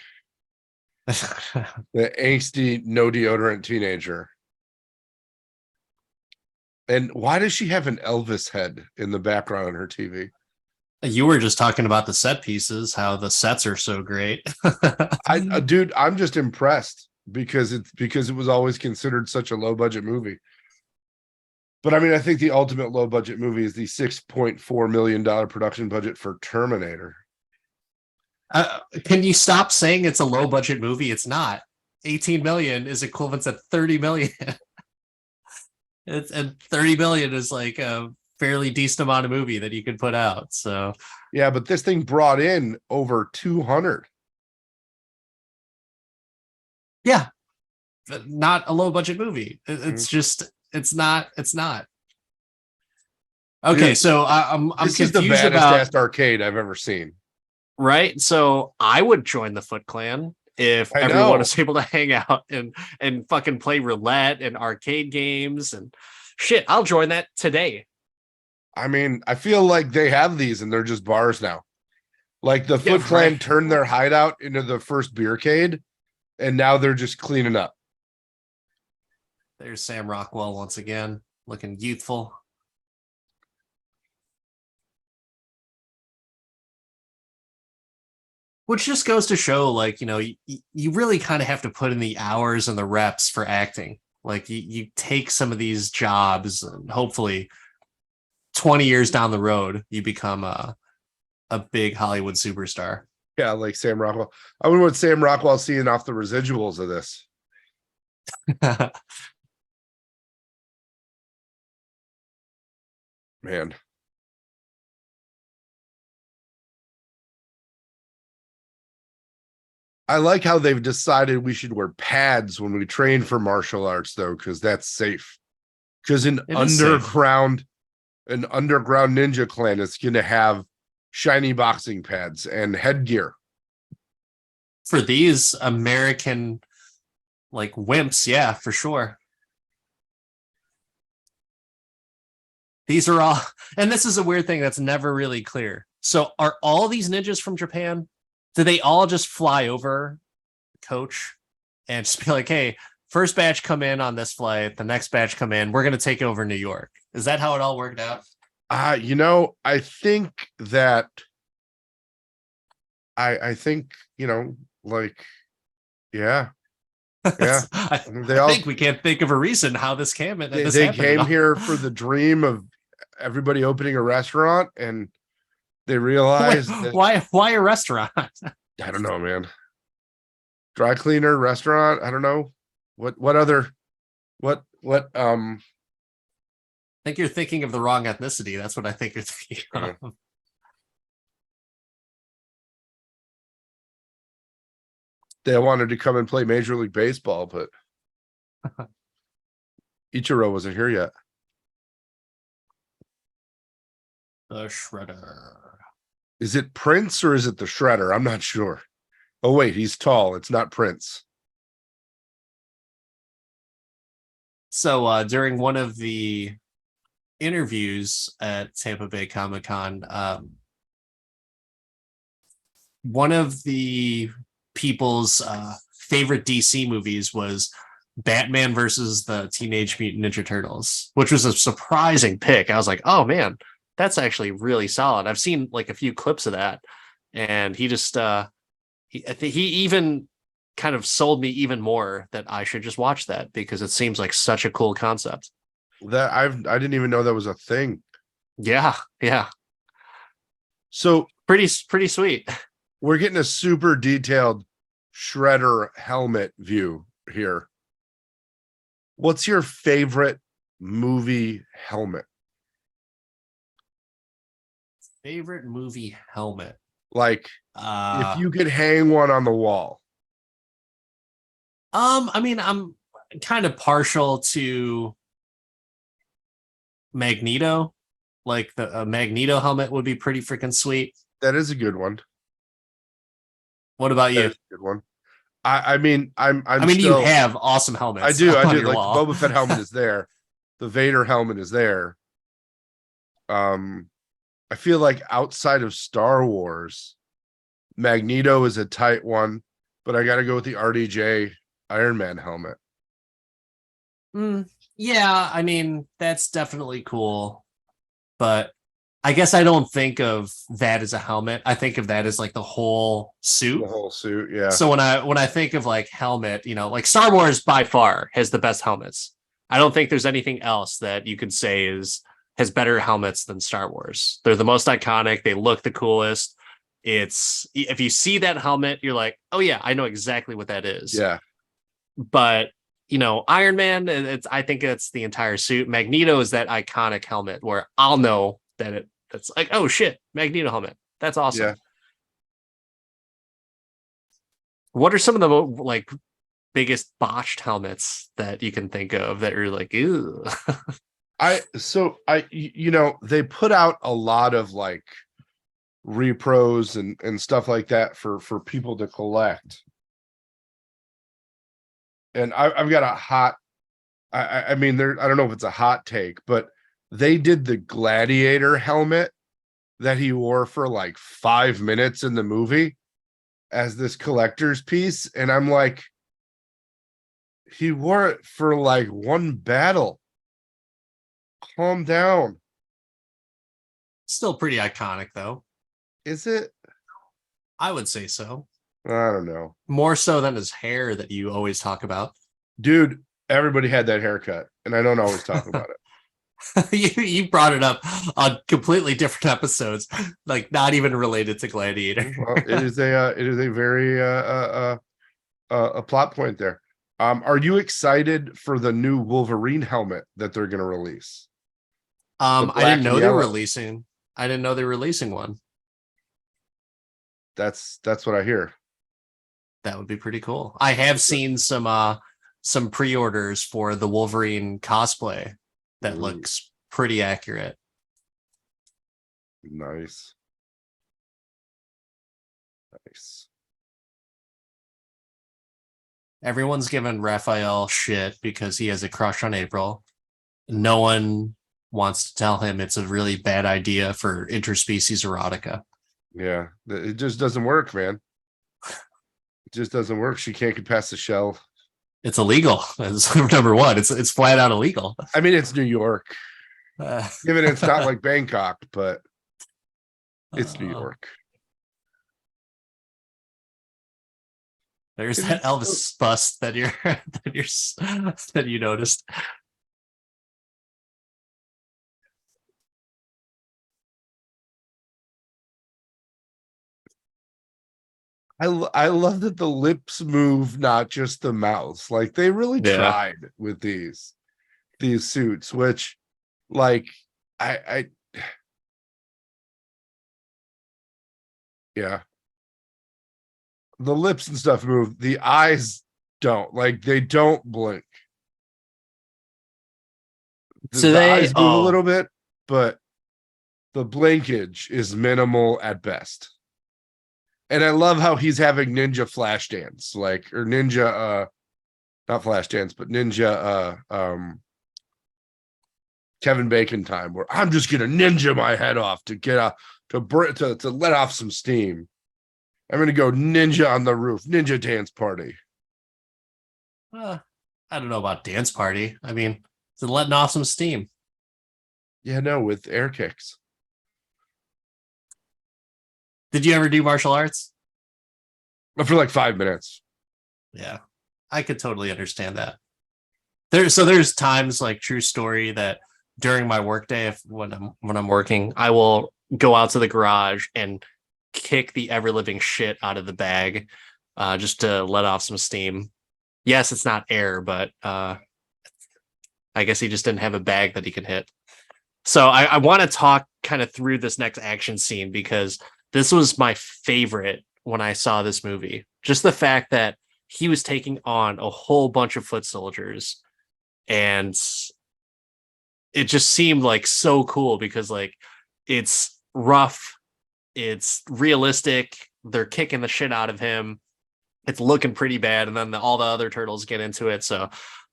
[SPEAKER 2] the angsty, no deodorant teenager. And why does she have an Elvis head in the background on her TV?
[SPEAKER 3] You were just talking about the set pieces, how the sets are so great.
[SPEAKER 2] Dude, I'm just impressed because it was always considered such a low budget movie. But I mean, I think the ultimate low budget movie is the $6.4 million production budget for Terminator.
[SPEAKER 3] Can you stop saying it's a low budget movie? It's not. 18 million is equivalent to 30 million. And 30 million is like a fairly decent amount of movie that you could put out. So
[SPEAKER 2] Yeah, but this thing brought in over 200.
[SPEAKER 3] yeah, but not a low budget movie.
[SPEAKER 2] Mm-hmm.
[SPEAKER 3] It's just it's not. Okay,
[SPEAKER 2] Dude,
[SPEAKER 3] so I'm
[SPEAKER 2] this is the
[SPEAKER 3] confused
[SPEAKER 2] baddest
[SPEAKER 3] about
[SPEAKER 2] ass arcade I've ever seen.
[SPEAKER 3] right. So I would join the Foot Clan if
[SPEAKER 2] I
[SPEAKER 3] everyone
[SPEAKER 2] know.
[SPEAKER 3] was able to hang out and fucking play roulette and arcade games and shit. I'll join that today.
[SPEAKER 2] I mean, I feel like they have these and they're just bars now. Like the
[SPEAKER 3] Yeah,
[SPEAKER 2] Foot Clan
[SPEAKER 3] right.
[SPEAKER 2] turned their hideout into the first beercade, and now they're just cleaning up.
[SPEAKER 3] There's Sam Rockwell once again, looking youthful. Which just goes to show, like, you really kind of have to put in the hours and the reps for acting. Like, you take some of these jobs, and hopefully 20 years down the road, you become a big Hollywood superstar.
[SPEAKER 2] Yeah, like Sam Rockwell. I wonder what Sam Rockwell's seeing off the residuals of this. Man. I like how they've decided we should wear pads when we train for martial arts, though, because that's safe. Because an underground ninja clan is going to have shiny boxing pads and headgear.
[SPEAKER 3] For these American, like, wimps, yeah, for sure. These are all, and this is a weird thing that's never really clear. So are all these ninjas from Japan? Do they all just fly over coach and just be like, hey, first batch come in on this flight, the next batch come in, we're going to take over New York? Is that how it all worked out?
[SPEAKER 2] I think that I think, like, yeah. Yeah.
[SPEAKER 3] I
[SPEAKER 2] They
[SPEAKER 3] think we can't think of a reason how this came.
[SPEAKER 2] They came here for the dream of everybody opening a restaurant, and they realized that,
[SPEAKER 3] why a restaurant?
[SPEAKER 2] I don't know, man. Dry cleaner, restaurant. I don't know. What other
[SPEAKER 3] I think you're thinking of the wrong ethnicity. That's what I think you're thinking of.
[SPEAKER 2] They wanted to come and play Major League Baseball, but Ichiro wasn't here yet.
[SPEAKER 3] The Shredder.
[SPEAKER 2] Is it Prince or is it the Shredder? I'm not sure. Oh, wait, he's tall. It's not Prince.
[SPEAKER 3] So during one of the interviews at Tampa Bay Comic-Con, one of the people's favorite DC movies was Batman versus the Teenage Mutant Ninja Turtles, which was a surprising pick. I was like, oh man, that's actually really solid. I've seen like a few clips of that, and he just I think he even kind of sold me even more that I should just watch that because it seems like such a cool concept.
[SPEAKER 2] That I didn't even know that was a thing.
[SPEAKER 3] Yeah, yeah,
[SPEAKER 2] So
[SPEAKER 3] pretty sweet.
[SPEAKER 2] we're getting a super detailed Shredder helmet view here. What's your favorite movie helmet?
[SPEAKER 3] Favorite movie helmet.
[SPEAKER 2] Like, if you could hang one on the wall.
[SPEAKER 3] I mean, I'm kind of partial to Magneto. Like the Magneto helmet would be pretty freaking sweet.
[SPEAKER 2] That is a good one.
[SPEAKER 3] What about
[SPEAKER 2] That
[SPEAKER 3] you?
[SPEAKER 2] is a good one. I mean, I'm
[SPEAKER 3] I mean,
[SPEAKER 2] still,
[SPEAKER 3] you have awesome helmets.
[SPEAKER 2] I do
[SPEAKER 3] on your
[SPEAKER 2] like
[SPEAKER 3] wall.
[SPEAKER 2] the Boba Fett helmet is there, the Vader helmet is there. I feel like outside of Star Wars, Magneto is a tight one, but I got to go with the RDJ Iron Man helmet.
[SPEAKER 3] Yeah, I mean, that's definitely cool. But I guess I don't think of that as a helmet. I think of that as like the whole suit.
[SPEAKER 2] The whole suit, yeah.
[SPEAKER 3] So when I think of like helmet, like Star Wars by far has the best helmets. I don't think there's anything else that you could say has better helmets than Star Wars. They're the most iconic. They look the coolest. It's if you see that helmet, you're like, oh yeah, I know exactly what that is.
[SPEAKER 2] Yeah.
[SPEAKER 3] But Iron Man, I think it's the entire suit. Magneto is that iconic helmet where I'll know that that's like, oh shit, Magneto helmet. That's awesome.
[SPEAKER 2] Yeah.
[SPEAKER 3] What are some of the like biggest botched helmets that you can think of that are like, ew?
[SPEAKER 2] They put out a lot of like repros and stuff like that for people to collect. And I've got a hot, I mean, I don't know if it's a hot take, but they did the Gladiator helmet that he wore for like 5 minutes in the movie as this collector's piece. And I'm like, he wore it for like one battle. Calm down.
[SPEAKER 3] Still pretty iconic though.
[SPEAKER 2] Is it?
[SPEAKER 3] I would say so.
[SPEAKER 2] I don't know.
[SPEAKER 3] More so than his hair that you always talk about.
[SPEAKER 2] Dude, everybody had that haircut, and I don't always talk about it.
[SPEAKER 3] you brought it up on completely different episodes, like not even related to Gladiator.
[SPEAKER 2] Well, it is a very a plot point there. Are you excited for the new Wolverine helmet that they're going to release?
[SPEAKER 3] I didn't know they were releasing. I didn't know they were releasing one.
[SPEAKER 2] That's what I hear.
[SPEAKER 3] That would be pretty cool. I have seen some pre-orders for the Wolverine cosplay that looks pretty accurate.
[SPEAKER 2] Nice.
[SPEAKER 3] Everyone's giving Raphael shit because he has a crush on April. No one wants to tell him it's a really bad idea for interspecies erotica.
[SPEAKER 2] Yeah, it just doesn't work, man. It just doesn't work. She can't get past the shell.
[SPEAKER 3] It's illegal. That's number one. It's flat out illegal.
[SPEAKER 2] I mean, it's New York. Given it's not like Bangkok, but it's New York.
[SPEAKER 3] There's that Elvis bust that you noticed.
[SPEAKER 2] I love that the lips move, not just the mouth. Like they really tried with these suits, which like I yeah. The lips and stuff move. The eyes don't. Like they don't blink. The eyes move a little bit, but the blinkage is minimal at best. And I love how he's having ninja flash dance, like or ninja not flash dance, but ninja Kevin Bacon time where I'm just gonna ninja my head off to get off to let off some steam. I'm gonna go ninja on the roof, ninja dance party.
[SPEAKER 3] I don't know about dance party. I mean, it's letting off some steam.
[SPEAKER 2] Yeah, no, with air kicks.
[SPEAKER 3] Did you ever do martial arts?
[SPEAKER 2] But for like 5 minutes.
[SPEAKER 3] Yeah, I could totally understand that. There's times, like, true story, that during my workday, if when I'm working, I will go out to the garage and kick the ever living shit out of the bag, just to let off some steam. Yes, it's not air, but I guess he just didn't have a bag that he could hit. So I want to talk kind of through this next action scene because this was my favorite when I saw this movie. Just the fact that he was taking on a whole bunch of foot soldiers, and it just seemed like so cool because, like, it's rough, it's realistic, they're kicking the shit out of him, it's looking pretty bad, and then all the other turtles get into it. So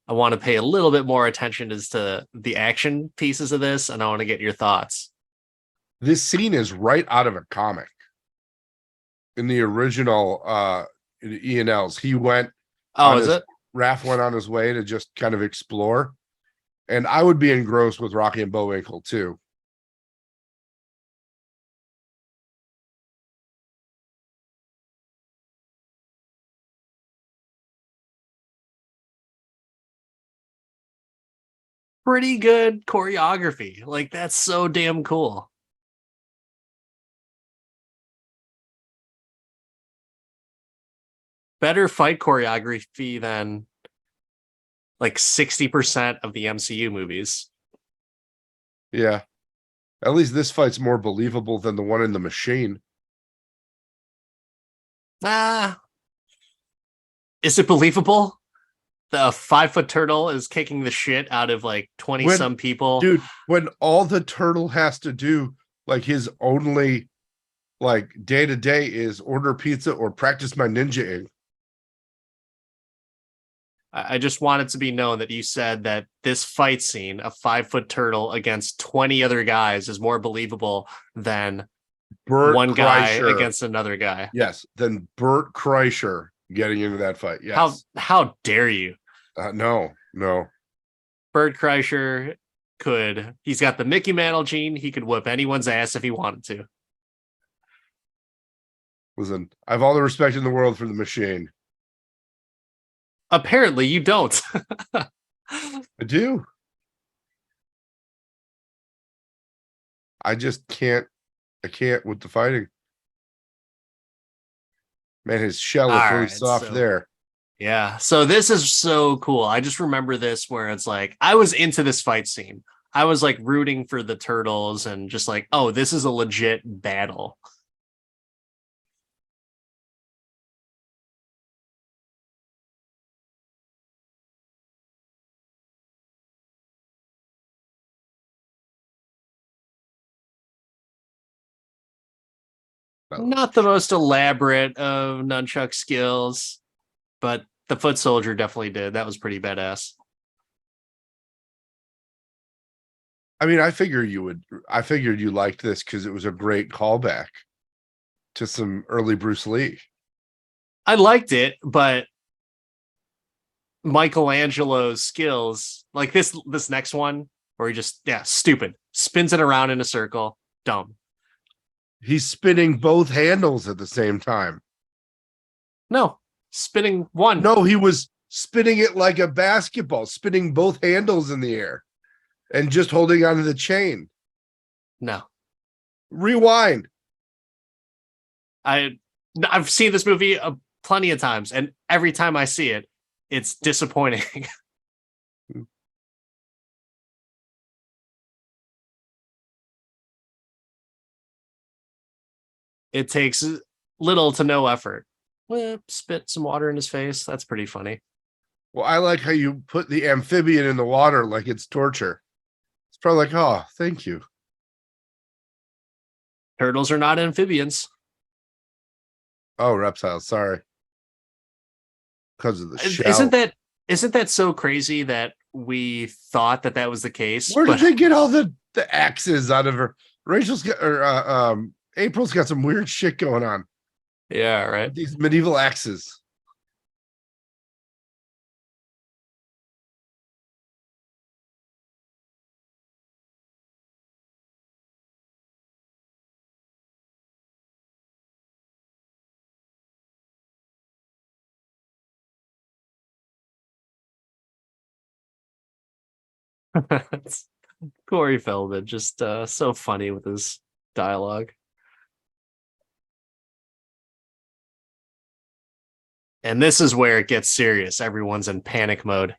[SPEAKER 3] I want to pay a little bit more attention as to the action pieces of this, and I want to get your thoughts.
[SPEAKER 2] This scene is right out of a comic. In the original E&Ls, he went
[SPEAKER 3] Oh,
[SPEAKER 2] on
[SPEAKER 3] is
[SPEAKER 2] his
[SPEAKER 3] it?
[SPEAKER 2] Raph went on his way to just kind of explore. And I would be engrossed with Rocky and Bullwinkle too.
[SPEAKER 3] Pretty good choreography. Like, that's so damn cool. Better fight choreography than like 60% of the MCU movies.
[SPEAKER 2] Yeah. At least this fight's more believable than the one in the machine.
[SPEAKER 3] Ah, is it believable? The 5 foot turtle is kicking the shit out of like 20
[SPEAKER 2] When,
[SPEAKER 3] some people.
[SPEAKER 2] dude, when all the turtle has to do, like his only like day to day is order pizza or practice my ninja-ing.
[SPEAKER 3] I just want it to be known that you said that this fight scene, a 5 foot turtle against 20 other guys, is more believable than
[SPEAKER 2] Bert
[SPEAKER 3] one guy
[SPEAKER 2] Kreischer.
[SPEAKER 3] against another guy.
[SPEAKER 2] Yes, then Bert Kreischer getting into that fight. Yes.
[SPEAKER 3] How dare you?
[SPEAKER 2] No.
[SPEAKER 3] Bert Kreischer he's got the Mickey Mantle gene. He could whip anyone's ass if he wanted to.
[SPEAKER 2] Listen, I have all the respect in the world for the machine.
[SPEAKER 3] Apparently, you don't.
[SPEAKER 2] I do. I just can't. I can't with the fighting. Man, his shell is
[SPEAKER 3] All
[SPEAKER 2] really
[SPEAKER 3] right,
[SPEAKER 2] soft
[SPEAKER 3] so
[SPEAKER 2] there.
[SPEAKER 3] yeah, so this is so cool. I just remember this where it's like I was into this fight scene. I was like rooting for the turtles and just like, oh, this is a legit battle. Not the most elaborate of nunchuck skills, but the foot soldier definitely did. That was pretty badass.
[SPEAKER 2] I mean, I figured you would. I figured you liked this because it was a great callback to some early Bruce Lee.
[SPEAKER 3] I liked it, but Michelangelo's skills, like this next one, where he just stupid, spins it around in a circle, dumb.
[SPEAKER 2] He's spinning both handles at the same time.
[SPEAKER 3] No, spinning one.
[SPEAKER 2] No, he was spinning it like a basketball, spinning both handles in the air and just holding onto the chain.
[SPEAKER 3] No.
[SPEAKER 2] Rewind.
[SPEAKER 3] I've seen this movie plenty of times, and every time I see it, it's disappointing. It takes little to no effort. Spit some water in his face. That's pretty funny.
[SPEAKER 2] Well, I like how you put the amphibian in the water like it's torture. It's probably like, oh, thank you.
[SPEAKER 3] Turtles are not amphibians.
[SPEAKER 2] Oh, reptiles. Sorry. Because of the shell.
[SPEAKER 3] Isn't that so crazy that we thought that was the case?
[SPEAKER 2] Where did they get all the axes out of her? Rachel's got, or April's got some weird shit going on.
[SPEAKER 3] Yeah, right.
[SPEAKER 2] These medieval axes.
[SPEAKER 3] Corey Feldman, just so funny with his dialogue. And this is where it gets serious. Everyone's in panic mode.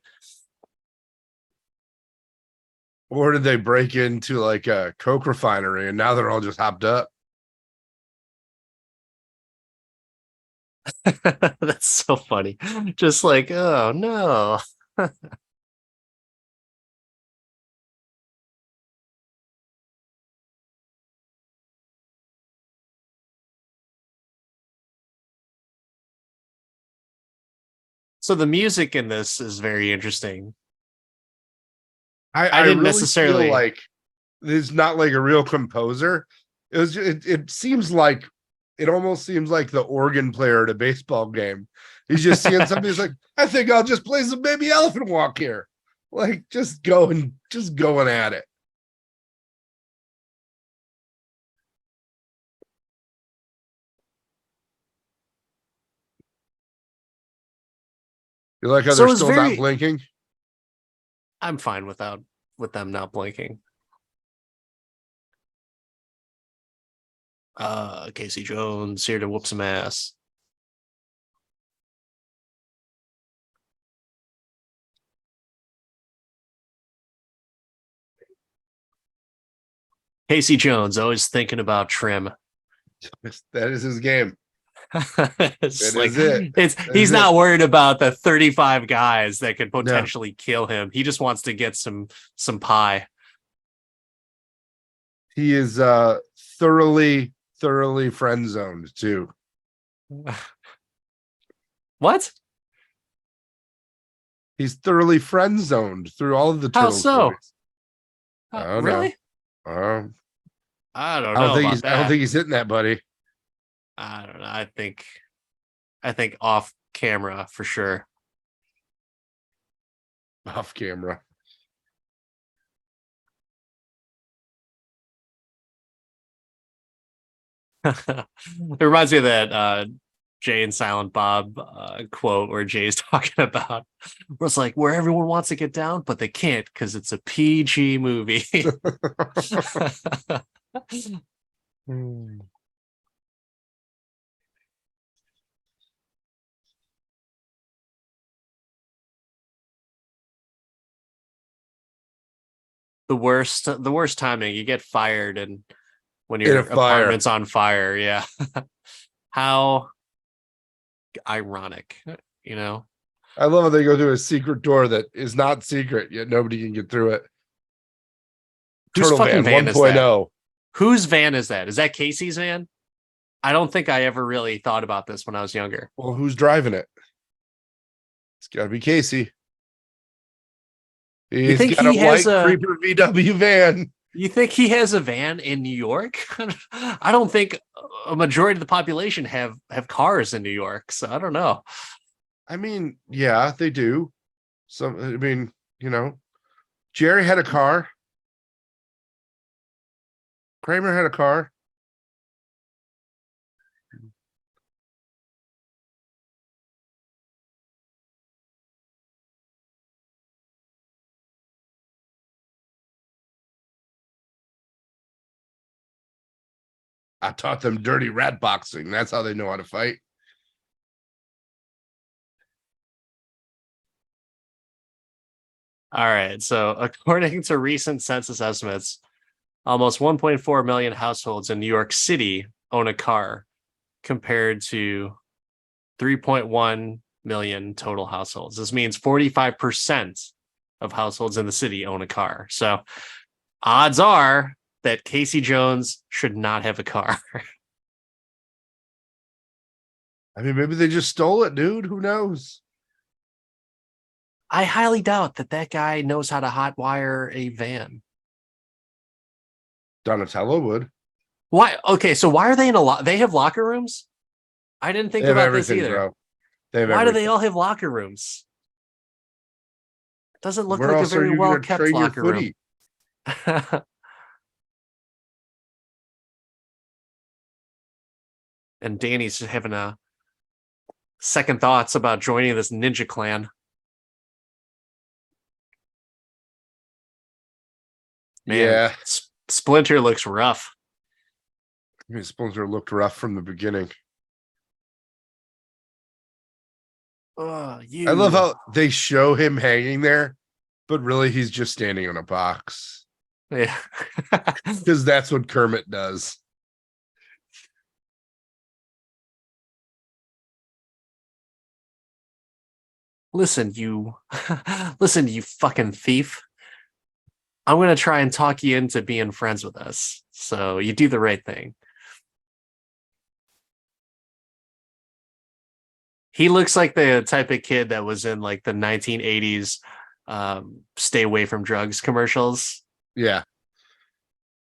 [SPEAKER 2] Or did they break into like a coke refinery and now they're all just hopped up?
[SPEAKER 3] That's so funny. Just like, oh no. So the music in this is very interesting. I
[SPEAKER 2] I
[SPEAKER 3] didn't
[SPEAKER 2] really feel
[SPEAKER 3] necessarily.
[SPEAKER 2] like this is not like a real composer. It seems like it almost seems like the organ player at a baseball game. He's just seeing something. He's like, I think I'll just play some baby elephant walk here. Like just going at it. You like how
[SPEAKER 3] So
[SPEAKER 2] they're
[SPEAKER 3] it was
[SPEAKER 2] still not
[SPEAKER 3] very.
[SPEAKER 2] blinking?
[SPEAKER 3] I'm fine with them not blinking. Casey Jones here to whoop some ass. Casey Jones always thinking about trim.
[SPEAKER 2] That is his game.
[SPEAKER 3] It's
[SPEAKER 2] That
[SPEAKER 3] like
[SPEAKER 2] is it.
[SPEAKER 3] it's
[SPEAKER 2] That is
[SPEAKER 3] he's
[SPEAKER 2] it.
[SPEAKER 3] not worried about the 35 guys that could
[SPEAKER 2] No,
[SPEAKER 3] potentially kill him. He just wants to get some pie.
[SPEAKER 2] he is thoroughly friend zoned too.
[SPEAKER 3] What?
[SPEAKER 2] He's thoroughly friend zoned through all of the
[SPEAKER 3] How
[SPEAKER 2] Turtles
[SPEAKER 3] so?
[SPEAKER 2] movies. I don't know.
[SPEAKER 3] Really?
[SPEAKER 2] Um,
[SPEAKER 3] I don't know about
[SPEAKER 2] I don't
[SPEAKER 3] that.
[SPEAKER 2] think he's hitting that, buddy.
[SPEAKER 3] I don't know. I think off camera for sure.
[SPEAKER 2] Off camera.
[SPEAKER 3] It reminds me of that Jay and Silent Bob quote where Jay's talking about where it's like where everyone wants to get down, but they can't because it's a PG movie. The worst timing. You get fired and when
[SPEAKER 2] In a
[SPEAKER 3] your
[SPEAKER 2] fire.
[SPEAKER 3] apartment's on fire. Yeah. How ironic, you know?
[SPEAKER 2] I love how they go through a secret door that is not secret, yet nobody can get through it.
[SPEAKER 3] Whose
[SPEAKER 2] Turtle
[SPEAKER 3] fucking
[SPEAKER 2] Van
[SPEAKER 3] van is that?
[SPEAKER 2] 1.0.
[SPEAKER 3] Whose van is that? Is that Casey's van? I don't think I ever really thought about this when I was younger.
[SPEAKER 2] Well, who's driving it? It's got to be Casey.
[SPEAKER 3] You
[SPEAKER 2] He's
[SPEAKER 3] think
[SPEAKER 2] got a
[SPEAKER 3] he has
[SPEAKER 2] white
[SPEAKER 3] a
[SPEAKER 2] creeper VW van.
[SPEAKER 3] you think he has a van in New York? I don't think a majority of the population have cars in New York, so I don't know.
[SPEAKER 2] I mean, yeah, they do. Some, I mean, you know, Jerry had a car. Kramer had a car. I taught them dirty rat boxing. That's how they know how to fight.
[SPEAKER 3] All right, so according to recent census estimates, almost 1.4 million households in New York City own a car compared to 3.1 million total households. This means 45% of households in the city own a car. So odds are that Casey Jones should not have a car.
[SPEAKER 2] I mean, maybe they just stole it, dude. Who knows?
[SPEAKER 3] I highly doubt that guy knows how to hotwire a van.
[SPEAKER 2] Donatello would.
[SPEAKER 3] Why? Okay, so why are they in a lot? They have locker rooms? I didn't
[SPEAKER 2] They
[SPEAKER 3] think
[SPEAKER 2] have
[SPEAKER 3] about this
[SPEAKER 2] everything,
[SPEAKER 3] either.
[SPEAKER 2] bro. They have
[SPEAKER 3] Why do they
[SPEAKER 2] everything.
[SPEAKER 3] all have locker rooms? Doesn't look
[SPEAKER 2] Where
[SPEAKER 3] like a
[SPEAKER 2] else are
[SPEAKER 3] very
[SPEAKER 2] you
[SPEAKER 3] well
[SPEAKER 2] going to
[SPEAKER 3] kept
[SPEAKER 2] train your
[SPEAKER 3] locker room.
[SPEAKER 2] footy?
[SPEAKER 3] And Danny's just having a second thoughts about joining this ninja clan. Man,
[SPEAKER 2] Yeah.
[SPEAKER 3] Splinter looks rough.
[SPEAKER 2] I mean, Splinter looked rough from the beginning.
[SPEAKER 3] Oh,
[SPEAKER 2] I love how they show him hanging there, but really he's just standing on a box.
[SPEAKER 3] Yeah.
[SPEAKER 2] Because that's what Kermit does.
[SPEAKER 3] Listen, listen, you fucking thief. I'm gonna try and talk you into being friends with us. So you do the right thing. He looks like the type of kid that was in like the 1980s stay away from drugs commercials.
[SPEAKER 2] Yeah.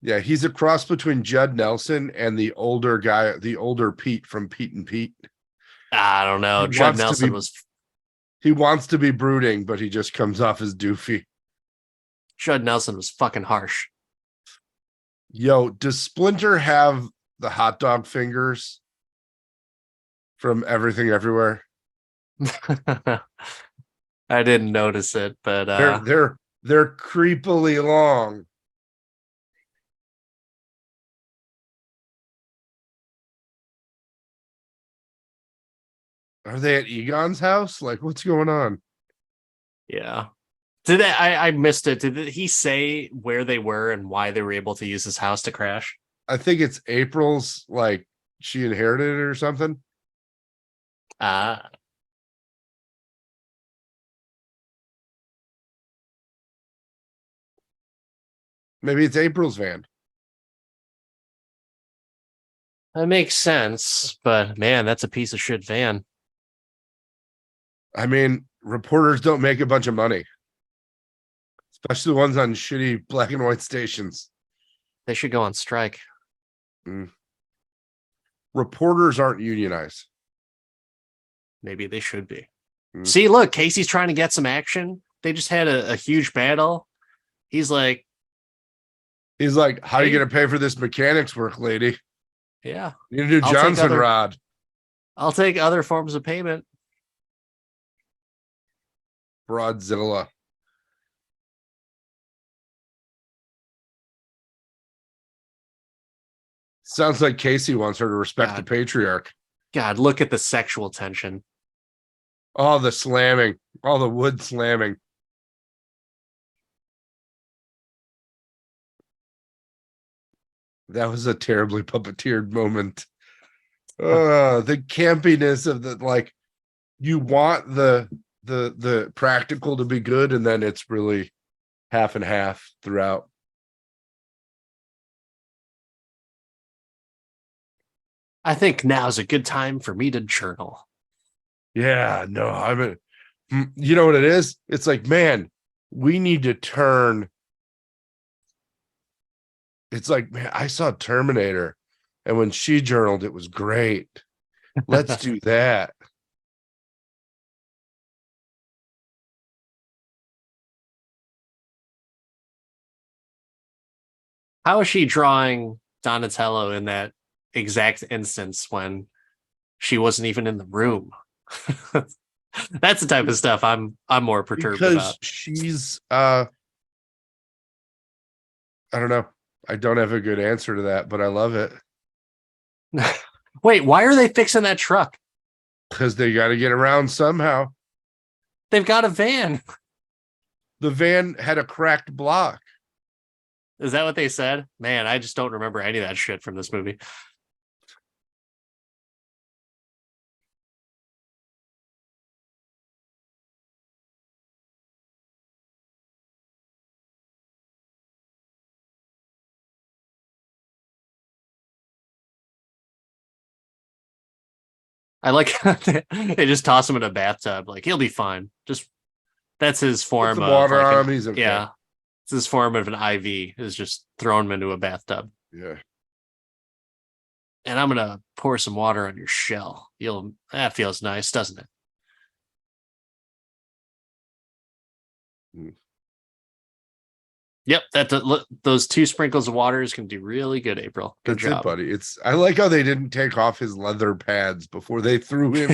[SPEAKER 2] Yeah, he's a cross between Judd Nelson and the older guy, the older Pete from Pete and Pete.
[SPEAKER 3] I don't know.
[SPEAKER 2] He
[SPEAKER 3] Judd
[SPEAKER 2] wants to
[SPEAKER 3] Nelson
[SPEAKER 2] be-
[SPEAKER 3] was
[SPEAKER 2] He wants to be brooding, but he just comes off as doofy.
[SPEAKER 3] Judd Nelson was fucking harsh.
[SPEAKER 2] Yo, does Splinter have the hot dog fingers from Everything Everywhere?
[SPEAKER 3] I didn't notice it, but
[SPEAKER 2] They're creepily long. Are they at Egon's house? Like, what's going on?
[SPEAKER 3] yeah. Did I missed it? Did he say where they were and why they were able to use his house to crash?
[SPEAKER 2] I think it's April's, like, she inherited it or something.
[SPEAKER 3] Ah,
[SPEAKER 2] Maybe it's April's van.
[SPEAKER 3] that makes sense. But man, that's a piece of shit van.
[SPEAKER 2] I mean, reporters don't make a bunch of money, especially the ones on shitty black and white stations.
[SPEAKER 3] They should go on strike.
[SPEAKER 2] Reporters aren't unionized.
[SPEAKER 3] Maybe they should be.
[SPEAKER 2] Mm.
[SPEAKER 3] See, look, Casey's trying to get some action. They just had a huge battle. He's like,
[SPEAKER 2] how are you
[SPEAKER 3] Hey.
[SPEAKER 2] going to pay for this mechanics work, lady?
[SPEAKER 3] yeah,
[SPEAKER 2] You need a new
[SPEAKER 3] I'll take
[SPEAKER 2] Johnson
[SPEAKER 3] other-
[SPEAKER 2] rod.
[SPEAKER 3] I'll take other forms of payment.
[SPEAKER 2] Broadzilla. Sounds like Casey wants her to respect the
[SPEAKER 3] God.
[SPEAKER 2] patriarch.
[SPEAKER 3] God, look at the sexual tension.
[SPEAKER 2] All the slamming, all the wood slamming. That was a terribly puppeteered moment. The campiness of the, like, you want the practical to be good, and then it's really half and half throughout.
[SPEAKER 3] I think now's a good time for me to journal.
[SPEAKER 2] Yeah, no, you know what it is? It's like, man, we need to turn. It's like, man, I saw Terminator, and when she journaled, it was great. Let's do that.
[SPEAKER 3] How is she drawing Donatello in that exact instance when she wasn't even in the room? That's the type of stuff I'm more perturbed
[SPEAKER 2] Because
[SPEAKER 3] about.
[SPEAKER 2] she's I don't know. I don't have a good answer to that, but I love it.
[SPEAKER 3] Wait, why are they fixing that truck?
[SPEAKER 2] Because they got to get around somehow.
[SPEAKER 3] They've got a van.
[SPEAKER 2] The van had a cracked block.
[SPEAKER 3] Is that what they said? Man, I just don't remember any of that shit from this movie. I like they just toss him in a bathtub. Like, he'll be fine. Just that's his
[SPEAKER 2] Put
[SPEAKER 3] form
[SPEAKER 2] some
[SPEAKER 3] of
[SPEAKER 2] water
[SPEAKER 3] like
[SPEAKER 2] on
[SPEAKER 3] an-
[SPEAKER 2] him. He's okay.
[SPEAKER 3] yeah. It's his form of an IV is just throwing him into a bathtub.
[SPEAKER 2] Yeah.
[SPEAKER 3] And I'm gonna pour some water on your shell. That feels nice, doesn't it?
[SPEAKER 2] Mm.
[SPEAKER 3] Yep, those 2 sprinkles of water is gonna do really good, April. Good
[SPEAKER 2] That's
[SPEAKER 3] job,
[SPEAKER 2] it, buddy. I like how they didn't take off his leather pads before they threw him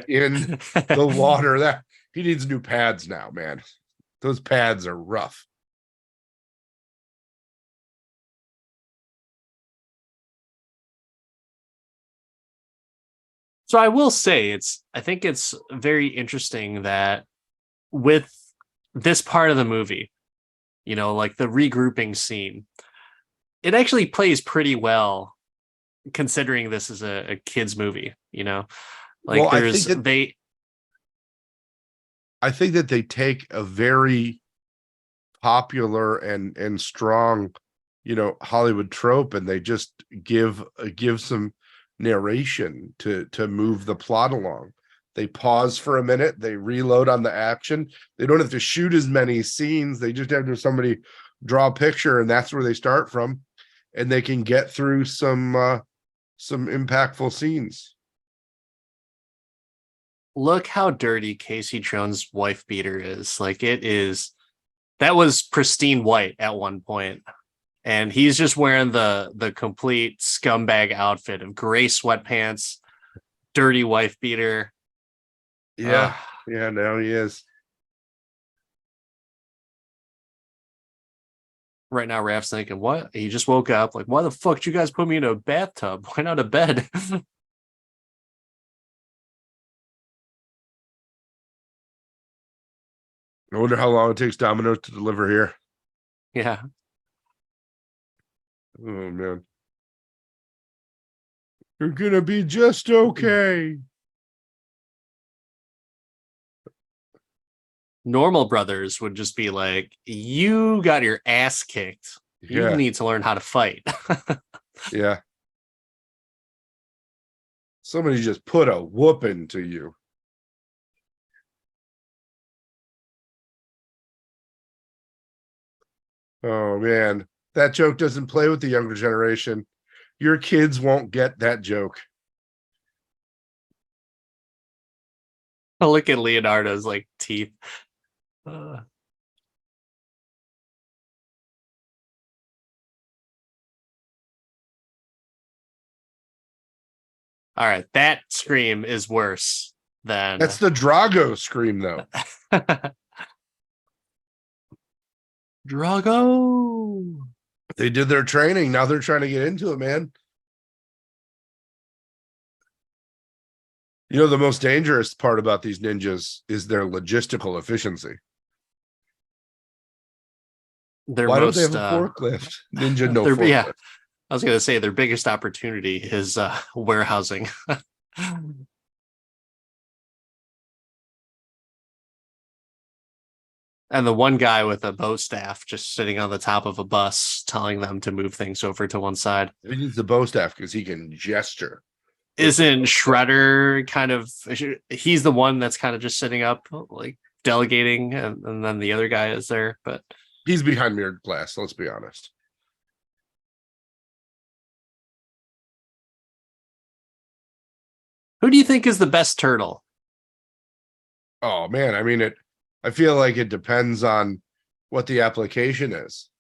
[SPEAKER 2] in the water. That he needs new pads now, man. Those pads are rough.
[SPEAKER 3] So I will say I think it's very interesting that with this part of the movie, like the regrouping scene, it actually plays pretty well considering this is a kid's movie, like
[SPEAKER 2] Well, I think that they take a very popular and strong, Hollywood trope, and they just give some narration to move the plot along. They pause for a minute, they reload on the action. They don't have to shoot as many scenes. They just have to somebody draw a picture, and that's where they start from, and they can get through some impactful scenes.
[SPEAKER 3] Look how dirty Casey Jones' wife beater is. Like that was pristine white at one point. And he's just wearing the complete scumbag outfit of gray sweatpants, dirty wife beater.
[SPEAKER 2] Yeah. Yeah, now he is.
[SPEAKER 3] Right now, Raph's thinking, what? He just woke up. Like, why the fuck did you guys put me in a bathtub? Why not a bed?
[SPEAKER 2] I wonder how long it takes Domino's to deliver here.
[SPEAKER 3] Yeah.
[SPEAKER 2] Oh, man. You're going to be just okay.
[SPEAKER 3] Normal brothers would just be like, you got your ass kicked. You
[SPEAKER 2] Yeah.
[SPEAKER 3] need to learn how to fight.
[SPEAKER 2] Yeah. Somebody just put a whooping to you. Oh, man. That joke doesn't play with the younger generation. Your kids won't get that joke.
[SPEAKER 3] Look at Leonardo's like teeth. All right, that scream is worse than
[SPEAKER 2] That's the Drago scream, though.
[SPEAKER 3] Drago.
[SPEAKER 2] They did their training. Now they're trying to get into it, man. The most dangerous part about these ninjas is their logistical efficiency. Why don't they have a forklift? Ninja no forklift.
[SPEAKER 3] Yeah, I was going to say their biggest opportunity is warehousing. And the one guy with a bow staff just sitting on the top of a bus telling them to move things over to one side.
[SPEAKER 2] He needs the bow staff because he can gesture.
[SPEAKER 3] Isn't Shredder kind of, he's the one that's kind of just sitting up, like delegating, and then the other guy is there, but
[SPEAKER 2] he's behind mirrored glass, let's be honest.
[SPEAKER 3] Who do you think is the best turtle?
[SPEAKER 2] Oh, man. I mean, I feel like it depends on what the application is.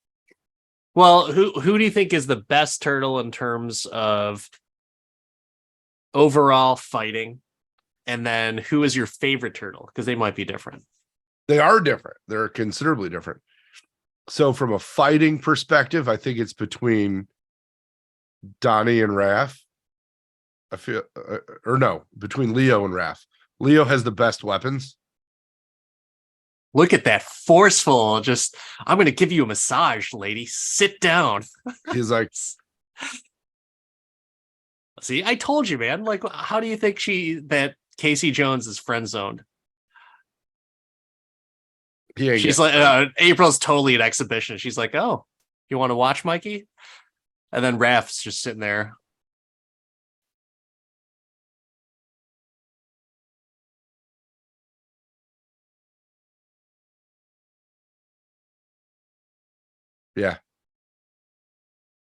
[SPEAKER 3] Well, who do you think is the best turtle in terms of overall fighting? And then who is your favorite turtle? Because they might be different.
[SPEAKER 2] They are different. They're considerably different. So from a fighting perspective, I think it's between Donnie and Raph. I feel, or no, between Leo and Raph. Leo has the best weapons.
[SPEAKER 3] Look at that forceful, just, I'm going to give you a massage, lady. Sit down.
[SPEAKER 2] He's like,
[SPEAKER 3] see, I told you, man. Like, how do you think that Casey Jones is friend zoned? She's like, April's totally an exhibition. She's like, oh, you want to watch, Mikey? And then Raph's just sitting there.
[SPEAKER 2] Yeah.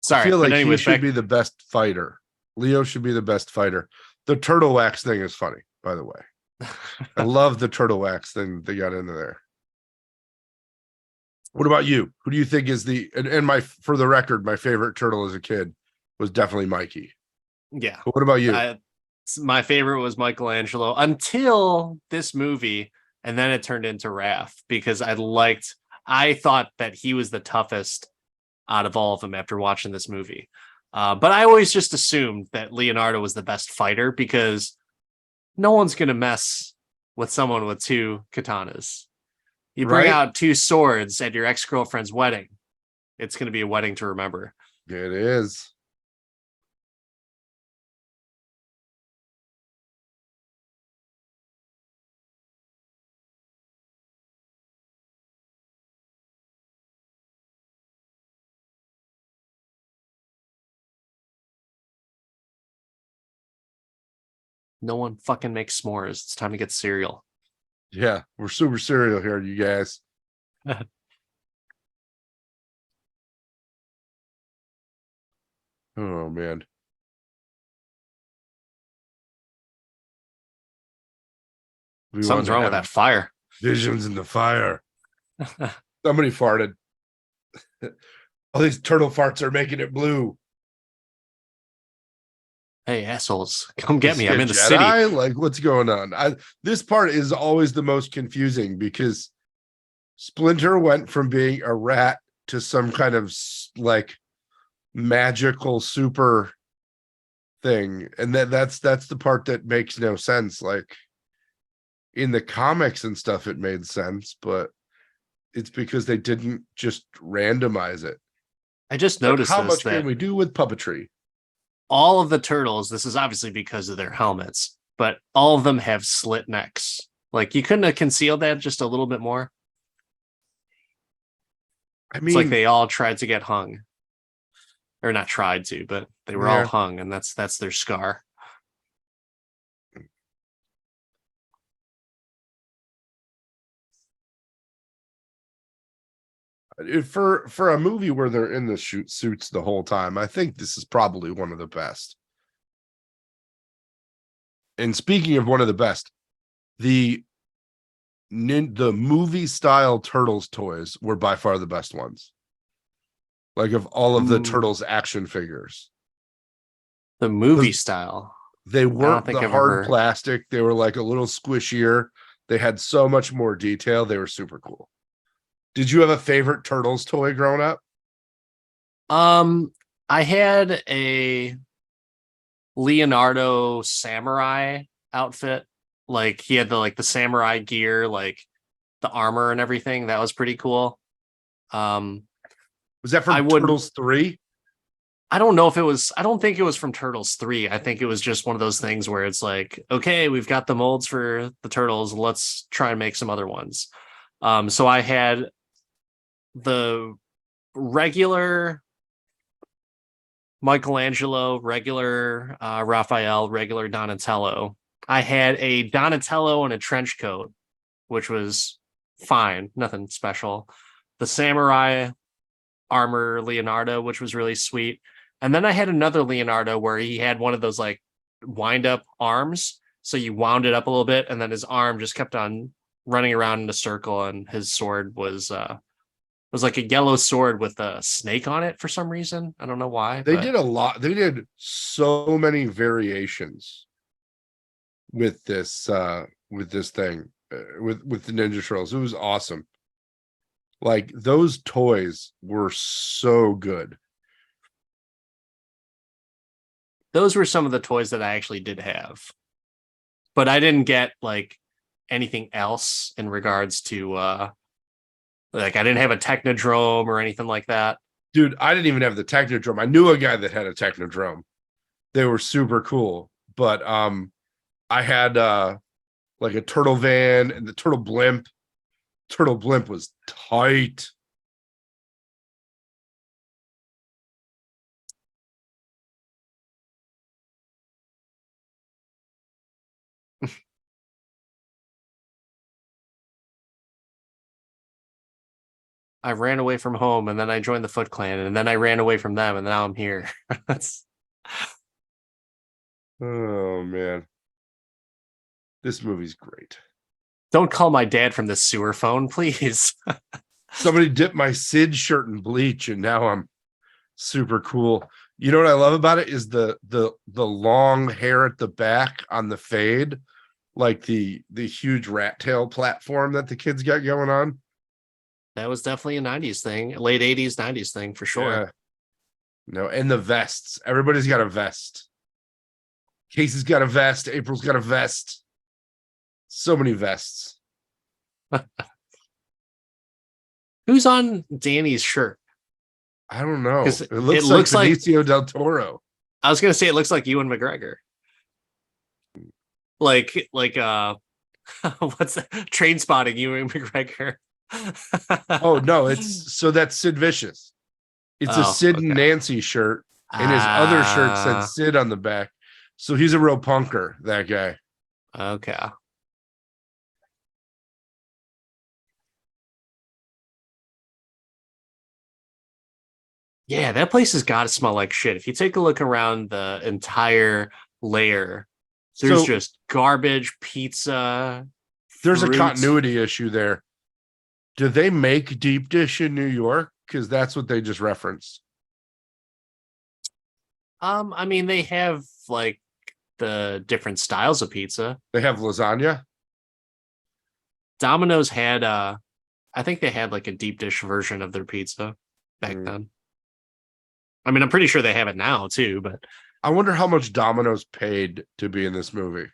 [SPEAKER 3] Sorry.
[SPEAKER 2] I feel like
[SPEAKER 3] anyway,
[SPEAKER 2] he should be the best fighter. Leo should be the best fighter. The turtle wax thing is funny, by the way. I love the turtle wax thing they got into there. What about you? Who do you think is for the record, my favorite turtle as a kid was definitely Mikey.
[SPEAKER 3] Yeah.
[SPEAKER 2] But what about you?
[SPEAKER 3] My favorite was Michelangelo until this movie, and then it turned into Raph because I thought that he was the toughest out of all of them after watching this movie. But I always just assumed that Leonardo was the best fighter because no one's gonna mess with someone with two katanas. You bring
[SPEAKER 2] Right?
[SPEAKER 3] out two swords at your ex-girlfriend's wedding. It's gonna be a wedding to remember.
[SPEAKER 2] It is.
[SPEAKER 3] No one fucking makes s'mores. It's time to get cereal.
[SPEAKER 2] Yeah, we're super serial here, you guys. Oh man. We want
[SPEAKER 3] Something's
[SPEAKER 2] to
[SPEAKER 3] wrong with
[SPEAKER 2] have
[SPEAKER 3] that fire.
[SPEAKER 2] visions in the fire. Somebody farted. All these turtle farts are making it blue.
[SPEAKER 3] Hey, assholes, come get
[SPEAKER 2] Is
[SPEAKER 3] me.
[SPEAKER 2] he
[SPEAKER 3] I'm
[SPEAKER 2] a
[SPEAKER 3] in the city.
[SPEAKER 2] Jedi? Like, what's going on? This part is always the most confusing because Splinter went from being a rat to some kind of like magical super thing, and that's the part that makes no sense. Like in the comics and stuff, it made sense, but it's because they didn't just randomize it.
[SPEAKER 3] I just
[SPEAKER 2] But
[SPEAKER 3] noticed
[SPEAKER 2] how
[SPEAKER 3] this
[SPEAKER 2] much
[SPEAKER 3] that
[SPEAKER 2] can we do with puppetry?
[SPEAKER 3] all of the turtles, this is obviously because of their helmets, but all of them have slit necks. Like you couldn't have concealed that just a little bit more.
[SPEAKER 2] I
[SPEAKER 3] It's like
[SPEAKER 2] mean,
[SPEAKER 3] they all tried to get hung. Or not tried to, but they were all
[SPEAKER 2] yeah,
[SPEAKER 3] hung, and that's their scar.
[SPEAKER 2] for a movie where they're in the suits the whole time, I think this is probably one of the best. And speaking of one of the best, the movie style Turtles toys were by far the best ones. Like of all of the Turtles action figures,
[SPEAKER 3] The movie style.
[SPEAKER 2] they
[SPEAKER 3] I don't
[SPEAKER 2] weren't
[SPEAKER 3] think
[SPEAKER 2] the
[SPEAKER 3] I've
[SPEAKER 2] hard
[SPEAKER 3] ever.
[SPEAKER 2] plastic. They were like a little squishier. They had so much more detail. They were super cool. Did you have a favorite Turtles toy growing up?
[SPEAKER 3] I had a Leonardo samurai outfit. Like he had the samurai gear, like the armor and everything. That was pretty cool. Um,
[SPEAKER 2] Was that
[SPEAKER 3] I
[SPEAKER 2] from
[SPEAKER 3] would.
[SPEAKER 2] Turtles 3?
[SPEAKER 3] I don't know if it was. I don't think it was from Turtles 3. I think it was just one of those things where it's like, okay, we've got the molds for the turtles. Let's try and make some other ones. So I had the regular Michelangelo, regular Raphael, regular Donatello. I had a Donatello in a trench coat, which was fine, nothing special. The samurai armor Leonardo, which was really sweet. And then I had another Leonardo where he had one of those like wind up arms. So you wound it up a little bit, and then his arm just kept on running around in a circle, and his sword was like a yellow sword with a snake on it for some reason. I don't know why.
[SPEAKER 2] They
[SPEAKER 3] But
[SPEAKER 2] did a lot. They did so many variations with this thing with the Ninja Turtles. It was awesome. Like those toys were so good.
[SPEAKER 3] those were some of the toys that I actually did have. But I didn't get like anything else in regards to like I didn't have a Technodrome or anything like that.
[SPEAKER 2] Dude, I didn't even have the Technodrome. I knew a guy that had a Technodrome. They were super cool. But I had like a turtle van and the turtle blimp. Turtle blimp was tight.
[SPEAKER 3] I ran away from home, and then I joined the Foot Clan, and then I ran away from them, and now I'm here. That's
[SPEAKER 2] Oh man. This movie's great.
[SPEAKER 3] Don't call my dad from the sewer phone, please.
[SPEAKER 2] Somebody dipped my Sid shirt in bleach and now I'm super cool. You know what I love about it is the long hair at the back on the fade, like the huge rat tail platform that the kids got going on.
[SPEAKER 3] That was definitely a 90s thing, late 80s, 90s thing for sure.
[SPEAKER 2] Yeah. No, and the vests. Everybody's got a vest. Casey's got a vest. April's got a vest. So many vests.
[SPEAKER 3] Who's on Danny's shirt?
[SPEAKER 2] I don't know.
[SPEAKER 3] 'Cause
[SPEAKER 2] It looks
[SPEAKER 3] it
[SPEAKER 2] like
[SPEAKER 3] looks like-
[SPEAKER 2] Benicio del Toro.
[SPEAKER 3] I was gonna say it looks like Ewan McGregor. Like what's that? Train Spotting Ewan McGregor.
[SPEAKER 2] Oh no, that's Sid Vicious. It's a
[SPEAKER 3] Oh,
[SPEAKER 2] Sid
[SPEAKER 3] okay.
[SPEAKER 2] and Nancy shirt, and his other shirt said
[SPEAKER 3] Ah,
[SPEAKER 2] Sid on the back. So he's a real punker, that guy.
[SPEAKER 3] okay. Yeah, that place has got to smell like shit. If you take a look around the entire layer, there's
[SPEAKER 2] So
[SPEAKER 3] just garbage, pizza.
[SPEAKER 2] there's a
[SPEAKER 3] fruit.
[SPEAKER 2] continuity issue there. Do they make deep dish in New York? Because that's what they just referenced.
[SPEAKER 3] I mean, they have like the different styles of pizza.
[SPEAKER 2] They have lasagna.
[SPEAKER 3] Domino's had I think they had like a deep dish version of their pizza back
[SPEAKER 2] Mm.
[SPEAKER 3] then. I mean, I'm pretty sure they have it now too, but
[SPEAKER 2] I wonder how much Domino's paid to be in this movie.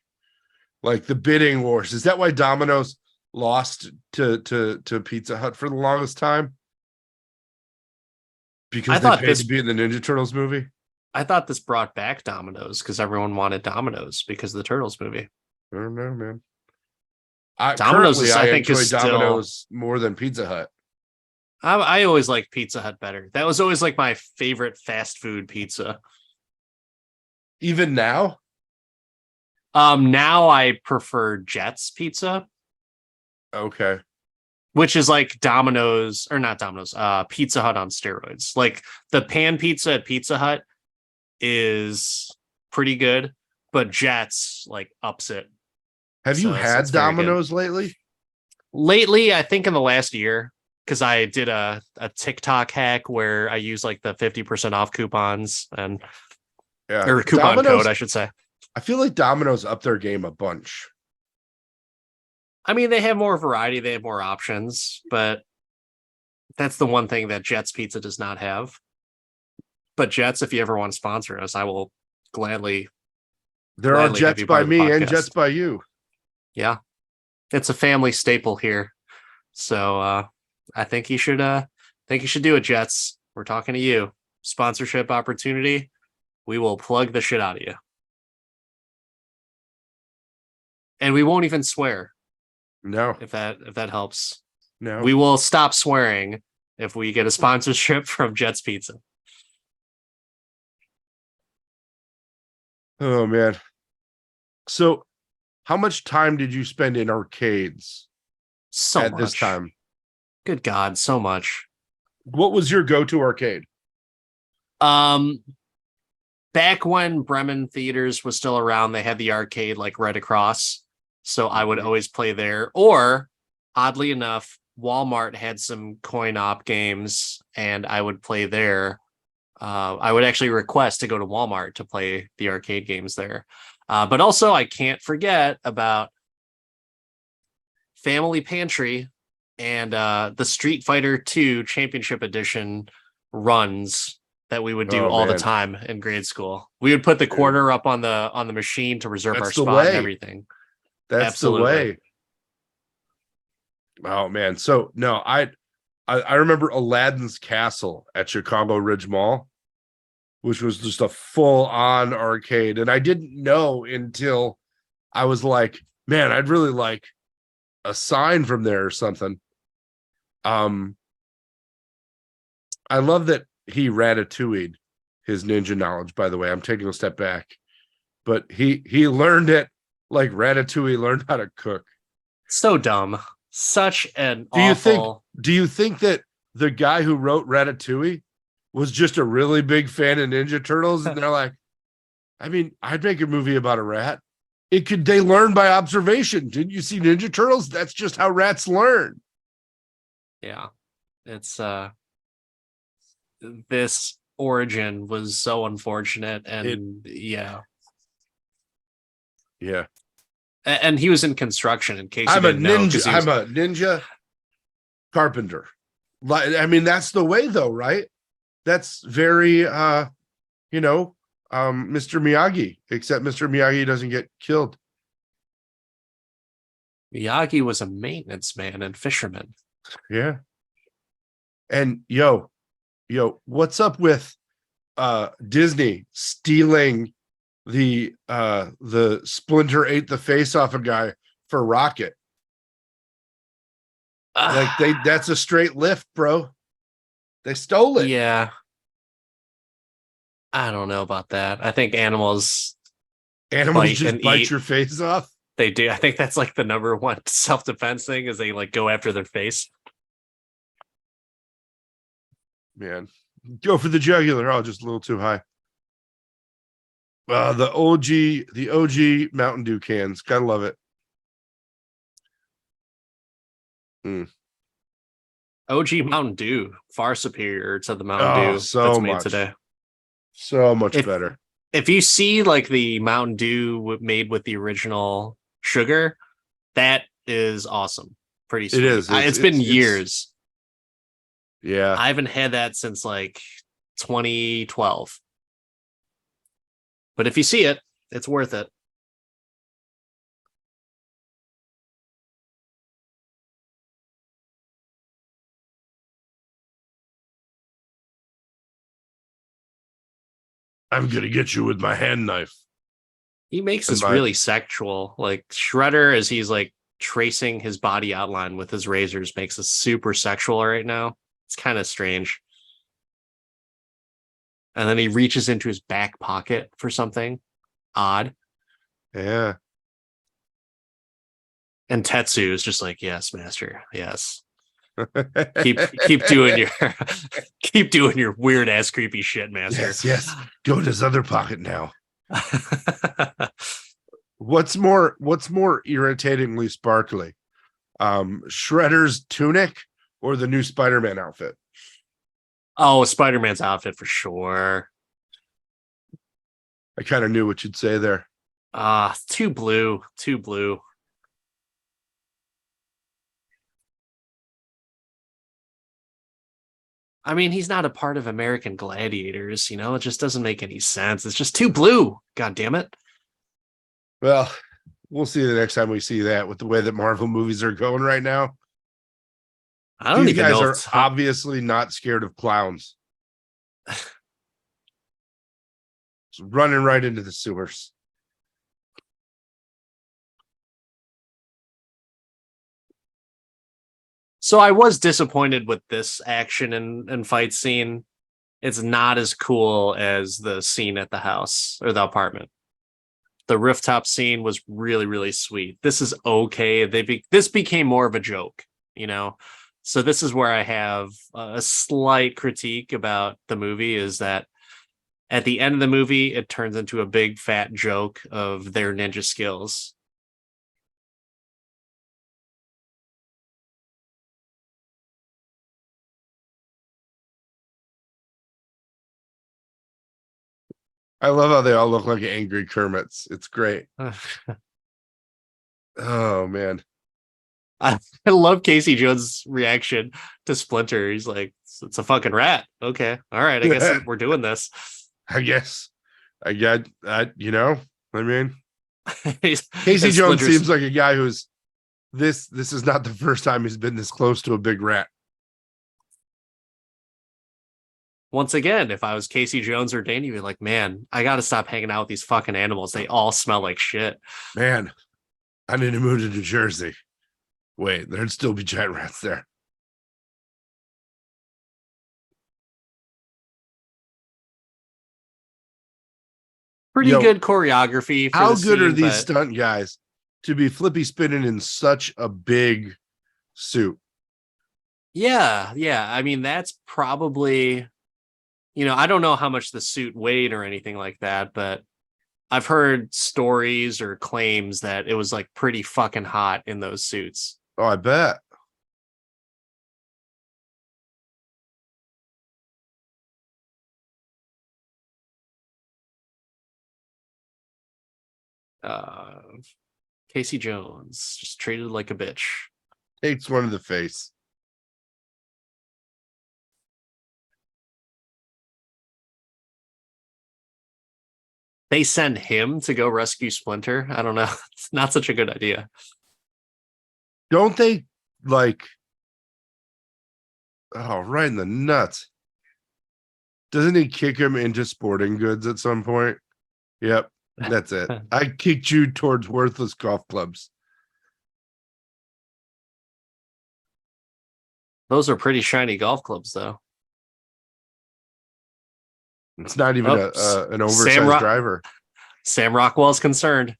[SPEAKER 2] Like the bidding wars. Is that why Domino's lost to Pizza Hut for the longest time? Because
[SPEAKER 3] I
[SPEAKER 2] they
[SPEAKER 3] thought
[SPEAKER 2] paid
[SPEAKER 3] this-
[SPEAKER 2] to be in the Ninja Turtles movie?
[SPEAKER 3] I thought this brought back Domino's because everyone wanted Domino's because of the Turtles movie.
[SPEAKER 2] I don't know, man.
[SPEAKER 3] Domino's
[SPEAKER 2] Currently,
[SPEAKER 3] is- I think,
[SPEAKER 2] enjoy
[SPEAKER 3] is still-
[SPEAKER 2] Domino's more than Pizza Hut.
[SPEAKER 3] I always liked Pizza Hut better. That was always like my favorite fast food pizza.
[SPEAKER 2] Even now?
[SPEAKER 3] Now I prefer Jets pizza,
[SPEAKER 2] Okay.
[SPEAKER 3] which is like Domino's or not Domino's, Pizza Hut on steroids. Like the pan pizza at Pizza Hut is pretty good, but Jets like ups it.
[SPEAKER 2] Have you
[SPEAKER 3] So
[SPEAKER 2] had
[SPEAKER 3] it's very good.
[SPEAKER 2] Domino's lately?
[SPEAKER 3] Lately, I think in the last year, because I did a TikTok hack where I use like the 50% off coupons and
[SPEAKER 2] Yeah.
[SPEAKER 3] or coupon
[SPEAKER 2] Domino's,
[SPEAKER 3] code, I should say.
[SPEAKER 2] I feel like Domino's upped their game a bunch.
[SPEAKER 3] I mean, they have more variety, they have more options, but that's the one thing that Jets Pizza does not have. But Jets, if you ever want to sponsor us, I will gladly.
[SPEAKER 2] There are
[SPEAKER 3] Gladly have
[SPEAKER 2] Jets
[SPEAKER 3] you
[SPEAKER 2] by
[SPEAKER 3] part of the
[SPEAKER 2] me and
[SPEAKER 3] podcast.
[SPEAKER 2] Jets by you.
[SPEAKER 3] Yeah, it's a family staple here. So I think you should do it, Jets. We're talking to you. Sponsorship opportunity. We will plug the shit out of you. And we won't even swear
[SPEAKER 2] No,
[SPEAKER 3] if that helps.
[SPEAKER 2] no.
[SPEAKER 3] We will stop swearing if we get a sponsorship from Jets Pizza.
[SPEAKER 2] Oh man. So how much time did you spend in arcades
[SPEAKER 3] So
[SPEAKER 2] at
[SPEAKER 3] much.
[SPEAKER 2] this time?
[SPEAKER 3] Good God, so much.
[SPEAKER 2] What was your go-to arcade?
[SPEAKER 3] Back when Bremen Theaters was still around, they had the arcade like right across. So I would always play there. Or oddly enough, Walmart had some coin op games and I would play there. I would actually request to go to Walmart to play the arcade games there. But also I can't forget about Family Pantry and the Street Fighter 2 Championship Edition runs that we would do
[SPEAKER 2] Oh,
[SPEAKER 3] all the
[SPEAKER 2] man.
[SPEAKER 3] time in grade school. We would put the quarter up on the machine to reserve our
[SPEAKER 2] That's the
[SPEAKER 3] spot
[SPEAKER 2] way.
[SPEAKER 3] and everything.
[SPEAKER 2] That's
[SPEAKER 3] Absolutely.
[SPEAKER 2] the way. Oh man. So no, I remember Aladdin's Castle at Chicago Ridge Mall, which was just a full-on arcade. And I didn't know until I was like, man, I'd really like a sign from there or something. I love that he ratatouille'd his ninja knowledge, by the way. I'm taking a step back. But he learned it like Ratatouille learned how to cook.
[SPEAKER 3] So dumb. Such an
[SPEAKER 2] Do you think
[SPEAKER 3] awful.
[SPEAKER 2] do you think that the guy who wrote Ratatouille was just a really big fan of Ninja Turtles? And they're like, I mean, I'd make a movie about a rat. They learn by observation. Didn't you see Ninja Turtles? That's just how rats learn.
[SPEAKER 3] Yeah. It's this origin was so unfortunate and yeah.
[SPEAKER 2] Yeah.
[SPEAKER 3] And he was in construction in case
[SPEAKER 2] I'm
[SPEAKER 3] you
[SPEAKER 2] a
[SPEAKER 3] didn't know, 'cause
[SPEAKER 2] ninja.
[SPEAKER 3] he was-
[SPEAKER 2] I'm a ninja carpenter. Like, I mean, that's the way though, right? That's very Mr. Miyagi, except Mr. Miyagi doesn't get killed.
[SPEAKER 3] Miyagi was a maintenance man and fisherman.
[SPEAKER 2] Yeah. And what's up with Disney stealing the Splinter ate the face off a guy for Rocket? Like that's a straight lift, bro. They stole it.
[SPEAKER 3] Yeah. I don't know about that. I think animals
[SPEAKER 2] Animals
[SPEAKER 3] bite
[SPEAKER 2] just
[SPEAKER 3] and
[SPEAKER 2] bite
[SPEAKER 3] eat.
[SPEAKER 2] your face off.
[SPEAKER 3] They do. I think that's like the number one self-defense thing is they like go after their face.
[SPEAKER 2] Man, go for the jugular. Oh, just a little too high. The OG Mountain Dew cans. Gotta love it.
[SPEAKER 3] OG Mountain Dew, far superior to the Mountain
[SPEAKER 2] Oh,
[SPEAKER 3] Dew
[SPEAKER 2] so
[SPEAKER 3] that's made
[SPEAKER 2] much.
[SPEAKER 3] today.
[SPEAKER 2] So much
[SPEAKER 3] If
[SPEAKER 2] better.
[SPEAKER 3] if you see like the Mountain Dew made with the original sugar, that is awesome. Pretty sweet.
[SPEAKER 2] It is.
[SPEAKER 3] It's been years.
[SPEAKER 2] Yeah.
[SPEAKER 3] I haven't had that since like 2012. But if you see it, it's worth it.
[SPEAKER 2] I'm gonna get you with my hand knife.
[SPEAKER 3] He makes
[SPEAKER 2] And
[SPEAKER 3] this
[SPEAKER 2] my
[SPEAKER 3] really sexual. Like Shredder, as he's like tracing his body outline with his razors, makes us super sexual right now. It's kind of strange. And then he reaches into his back pocket for something odd.
[SPEAKER 2] yeah.
[SPEAKER 3] And Tetsu is just like, yes, master, yes. Keep doing your keep doing your weird ass creepy shit, master.
[SPEAKER 2] Yes. Go in his other pocket now. What's more irritatingly sparkly? Shredder's tunic or the new Spider-Man outfit?
[SPEAKER 3] Oh, Spider-Man's outfit for sure.
[SPEAKER 2] I kind of knew what you'd say there.
[SPEAKER 3] Too blue. I mean, he's not a part of American Gladiators, it just doesn't make any sense. It's just too blue. God damn it.
[SPEAKER 2] Well, we'll see the next time we see that with the way that Marvel movies are going right now.
[SPEAKER 3] I don't
[SPEAKER 2] These
[SPEAKER 3] even
[SPEAKER 2] guys
[SPEAKER 3] know.
[SPEAKER 2] are obviously not scared of clowns. Just running right into the sewers.
[SPEAKER 3] So I was disappointed with this action and fight scene. It's not as cool as the scene at the house or the apartment. The rooftop scene was really, really sweet. This is okay. This became more of a joke. So this is where I have a slight critique about the movie is that at the end of the movie, it turns into a big fat joke of their ninja skills.
[SPEAKER 2] I love how they all look like angry Kermits. It's great. Oh man.
[SPEAKER 3] I love Casey Jones' reaction to Splinter. He's like, it's a fucking rat. Okay. All right. I guess we're doing this.
[SPEAKER 2] I guess I got I mean, Casey
[SPEAKER 3] And
[SPEAKER 2] Jones
[SPEAKER 3] Splinter's-
[SPEAKER 2] seems like a guy who's this is not the first time he's been this close to a big rat.
[SPEAKER 3] Once again, if I was Casey Jones or Danny, you'd be like, man, I got to stop hanging out with these fucking animals. They all smell like shit.
[SPEAKER 2] Man, I need to move to New Jersey. Wait, there'd still be giant rats there.
[SPEAKER 3] Pretty
[SPEAKER 2] Yo,
[SPEAKER 3] good choreography. For
[SPEAKER 2] How
[SPEAKER 3] the
[SPEAKER 2] good are
[SPEAKER 3] scene,
[SPEAKER 2] these
[SPEAKER 3] but
[SPEAKER 2] stunt guys to be flippy spinning in such a big suit?
[SPEAKER 3] yeah. I mean, that's probably, I don't know how much the suit weighed or anything like that, but I've heard stories or claims that it was like pretty fucking hot in those suits.
[SPEAKER 2] Oh, I bet.
[SPEAKER 3] Uh, Casey Jones just treated like a bitch.
[SPEAKER 2] Takes one to the face.
[SPEAKER 3] They send him to go rescue Splinter. I don't know. It's not such a good idea.
[SPEAKER 2] Don't they like? Oh, right in the nuts. Doesn't he kick him into sporting goods at some point? Yep, that's it. I kicked you towards worthless golf clubs.
[SPEAKER 3] Those are pretty shiny golf clubs, though.
[SPEAKER 2] It's not even
[SPEAKER 3] Oh,
[SPEAKER 2] an oversized driver.
[SPEAKER 3] Sam Rockwell's concerned.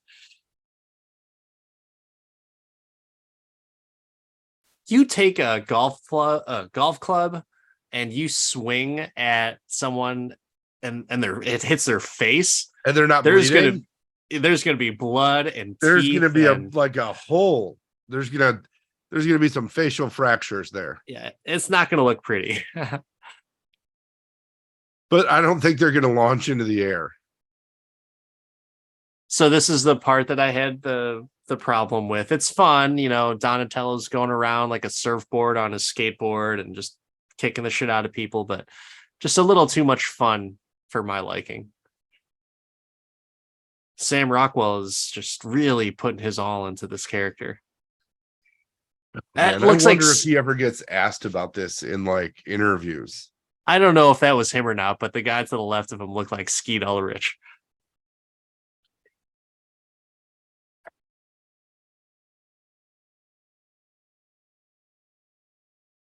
[SPEAKER 3] You take a golf club, and you swing at someone, and it hits their face,
[SPEAKER 2] And they're not
[SPEAKER 3] there's
[SPEAKER 2] bleeding.
[SPEAKER 3] there's gonna be blood and
[SPEAKER 2] There's gonna be
[SPEAKER 3] and,
[SPEAKER 2] a hole. There's gonna be some facial fractures there.
[SPEAKER 3] yeah, it's not gonna look pretty.
[SPEAKER 2] But I don't think they're gonna launch into the air.
[SPEAKER 3] So this is the part that I had the problem with. It's fun, Donatello's going around like a surfboard on a skateboard and just kicking the shit out of people, but just a little too much fun for my liking. Sam Rockwell is just really putting his all into this character.
[SPEAKER 2] Man, I wonder if he ever gets asked about this in like interviews.
[SPEAKER 3] I don't know if that was him or not, but the guy to the left of him looked like Skeet Ulrich.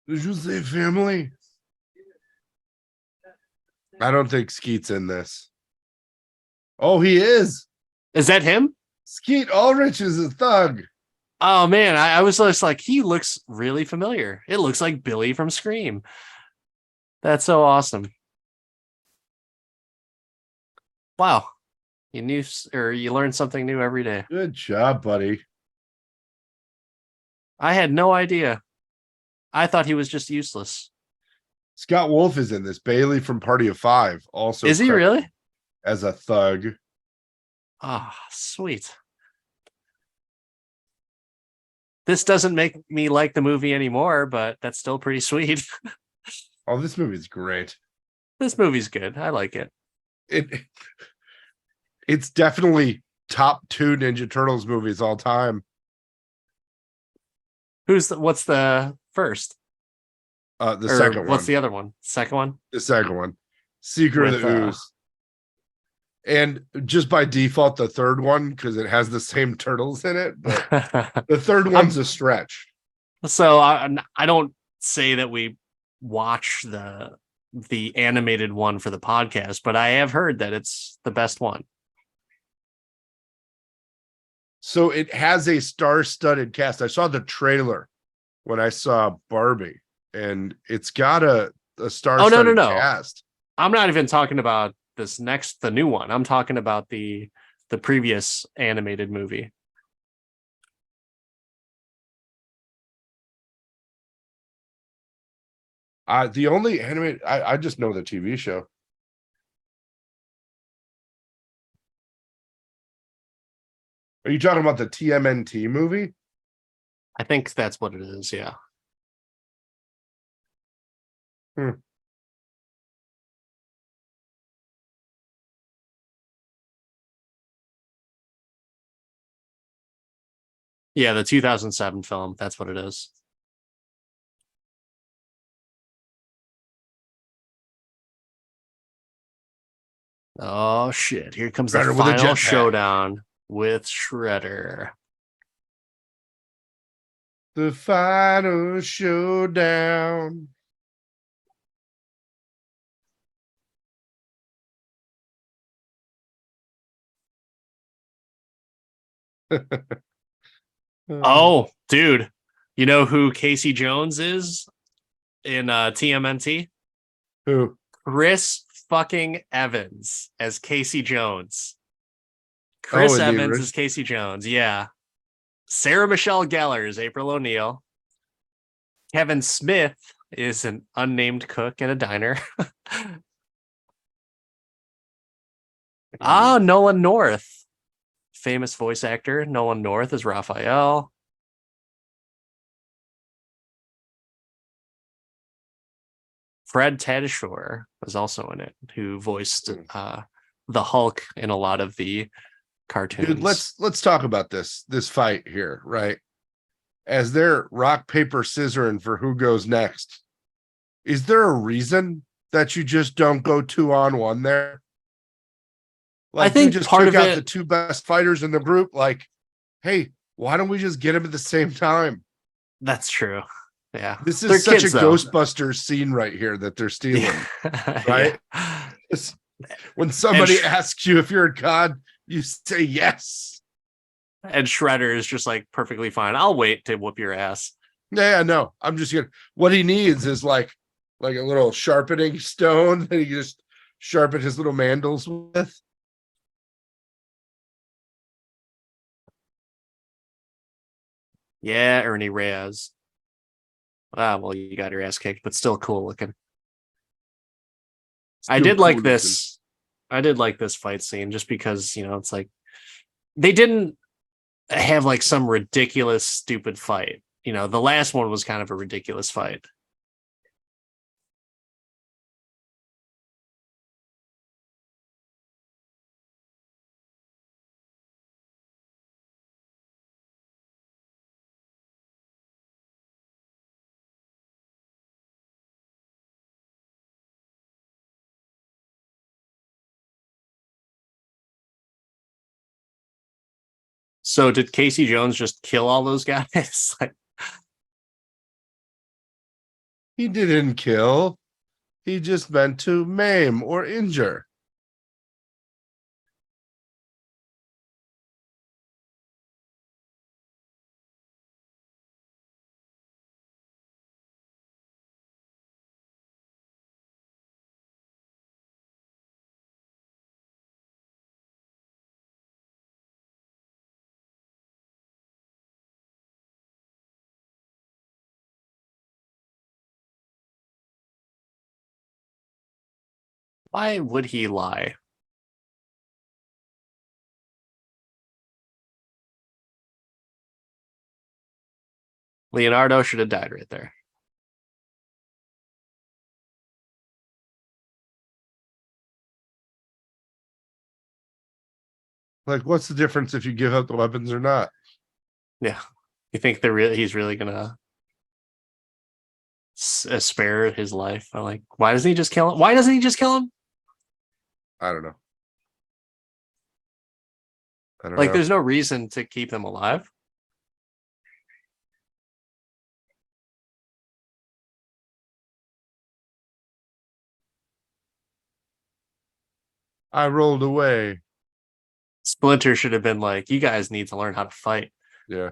[SPEAKER 2] Did you say family? I don't think Skeet's in this. Oh, he is.
[SPEAKER 3] Is that him?
[SPEAKER 2] Skeet Ulrich is a thug.
[SPEAKER 3] Oh man, I was just like, he looks really familiar. It looks like Billy from Scream. That's so awesome. Wow. You learn something new every day.
[SPEAKER 2] Good job, buddy.
[SPEAKER 3] I had no idea. I thought he was just useless.
[SPEAKER 2] Scott Wolf is in this. Bailey from Party of Five also.
[SPEAKER 3] Is he really?
[SPEAKER 2] As a thug.
[SPEAKER 3] Ah, sweet. This doesn't make me like the movie anymore, but that's still pretty sweet.
[SPEAKER 2] Oh, this movie's great.
[SPEAKER 3] This movie's good. I like it.
[SPEAKER 2] It's definitely top 2 Ninja Turtles movies all time.
[SPEAKER 3] What's the first?
[SPEAKER 2] The second one.
[SPEAKER 3] What's the other one? Second one?
[SPEAKER 2] The second one. Secret of the Ooze. And just by default, the third one, because it has the same turtles in it. But the third one's a stretch.
[SPEAKER 3] So I don't say that we watch the animated one for the podcast, but I have heard that it's the best one.
[SPEAKER 2] So it has a star-studded cast. I saw the trailer when I saw Barbie, and it's got a star-studded cast.
[SPEAKER 3] I'm not even talking about the new one. I'm talking about the previous animated movie.
[SPEAKER 2] The only animated, I just know the TV show. Are you talking about the TMNT movie?
[SPEAKER 3] I think that's what it is, yeah. Yeah, the 2007 film. That's what it is. Oh, shit. Here comes the final showdown with Shredder.
[SPEAKER 2] The final showdown.
[SPEAKER 3] Oh, dude. You know who Casey Jones is in TMNT?
[SPEAKER 2] Who?
[SPEAKER 3] Chris fucking Evans as Casey Jones. Chris Evans is Casey Jones, yeah. Sarah Michelle Gellar is April O'Neil. Kevin Smith is an unnamed cook in a diner. Nolan North. Famous voice actor Nolan North is Raphael. Fred Tatasciore was also in it, who voiced the Hulk in a lot of the cartoons.
[SPEAKER 2] Dude, let's talk about this fight here, right? as they're rock, paper, scissoring for who goes next, is there a reason that you just don't go 2-on-1 there? Like,
[SPEAKER 3] I think
[SPEAKER 2] you just
[SPEAKER 3] part
[SPEAKER 2] took
[SPEAKER 3] of
[SPEAKER 2] out
[SPEAKER 3] it,
[SPEAKER 2] the two best fighters in the group. Like, hey, why don't we just get them at the same time?
[SPEAKER 3] that's true. Yeah.
[SPEAKER 2] This
[SPEAKER 3] They're
[SPEAKER 2] is such
[SPEAKER 3] kids,
[SPEAKER 2] a
[SPEAKER 3] though.
[SPEAKER 2] Ghostbusters scene right here that they're stealing, right?
[SPEAKER 3] Yeah.
[SPEAKER 2] When somebody
[SPEAKER 3] Sh-
[SPEAKER 2] asks you if you're a god, you say yes.
[SPEAKER 3] And Shredder is just like perfectly fine. I'll wait to whoop your ass.
[SPEAKER 2] Yeah, no, I'm just gonna. What he needs is like a little sharpening stone that he can just sharpen his little mandals with.
[SPEAKER 3] Yeah, Ernie Reyes. Ah, well, you got your ass kicked, but still cool looking. I
[SPEAKER 2] Still
[SPEAKER 3] did like
[SPEAKER 2] cool
[SPEAKER 3] this. I did like this fight scene just because, it's like they didn't have like some ridiculous, stupid fight. The last one was kind of a ridiculous fight. So did Casey Jones just kill all those guys? Like,
[SPEAKER 2] He didn't kill. He just meant to maim or injure.
[SPEAKER 3] why would he lie? Leonardo should have died right there.
[SPEAKER 2] Like, what's the difference if you give up the weapons or not?
[SPEAKER 3] Yeah. You think he's really gonna spare his life? I'm like, why doesn't he just kill him? Why doesn't he just kill him?
[SPEAKER 2] I don't know. I don't
[SPEAKER 3] Like,
[SPEAKER 2] know.
[SPEAKER 3] there's no reason to keep him alive.
[SPEAKER 2] I rolled away.
[SPEAKER 3] Splinter should have been like, you guys need to learn how to fight.
[SPEAKER 2] Yeah.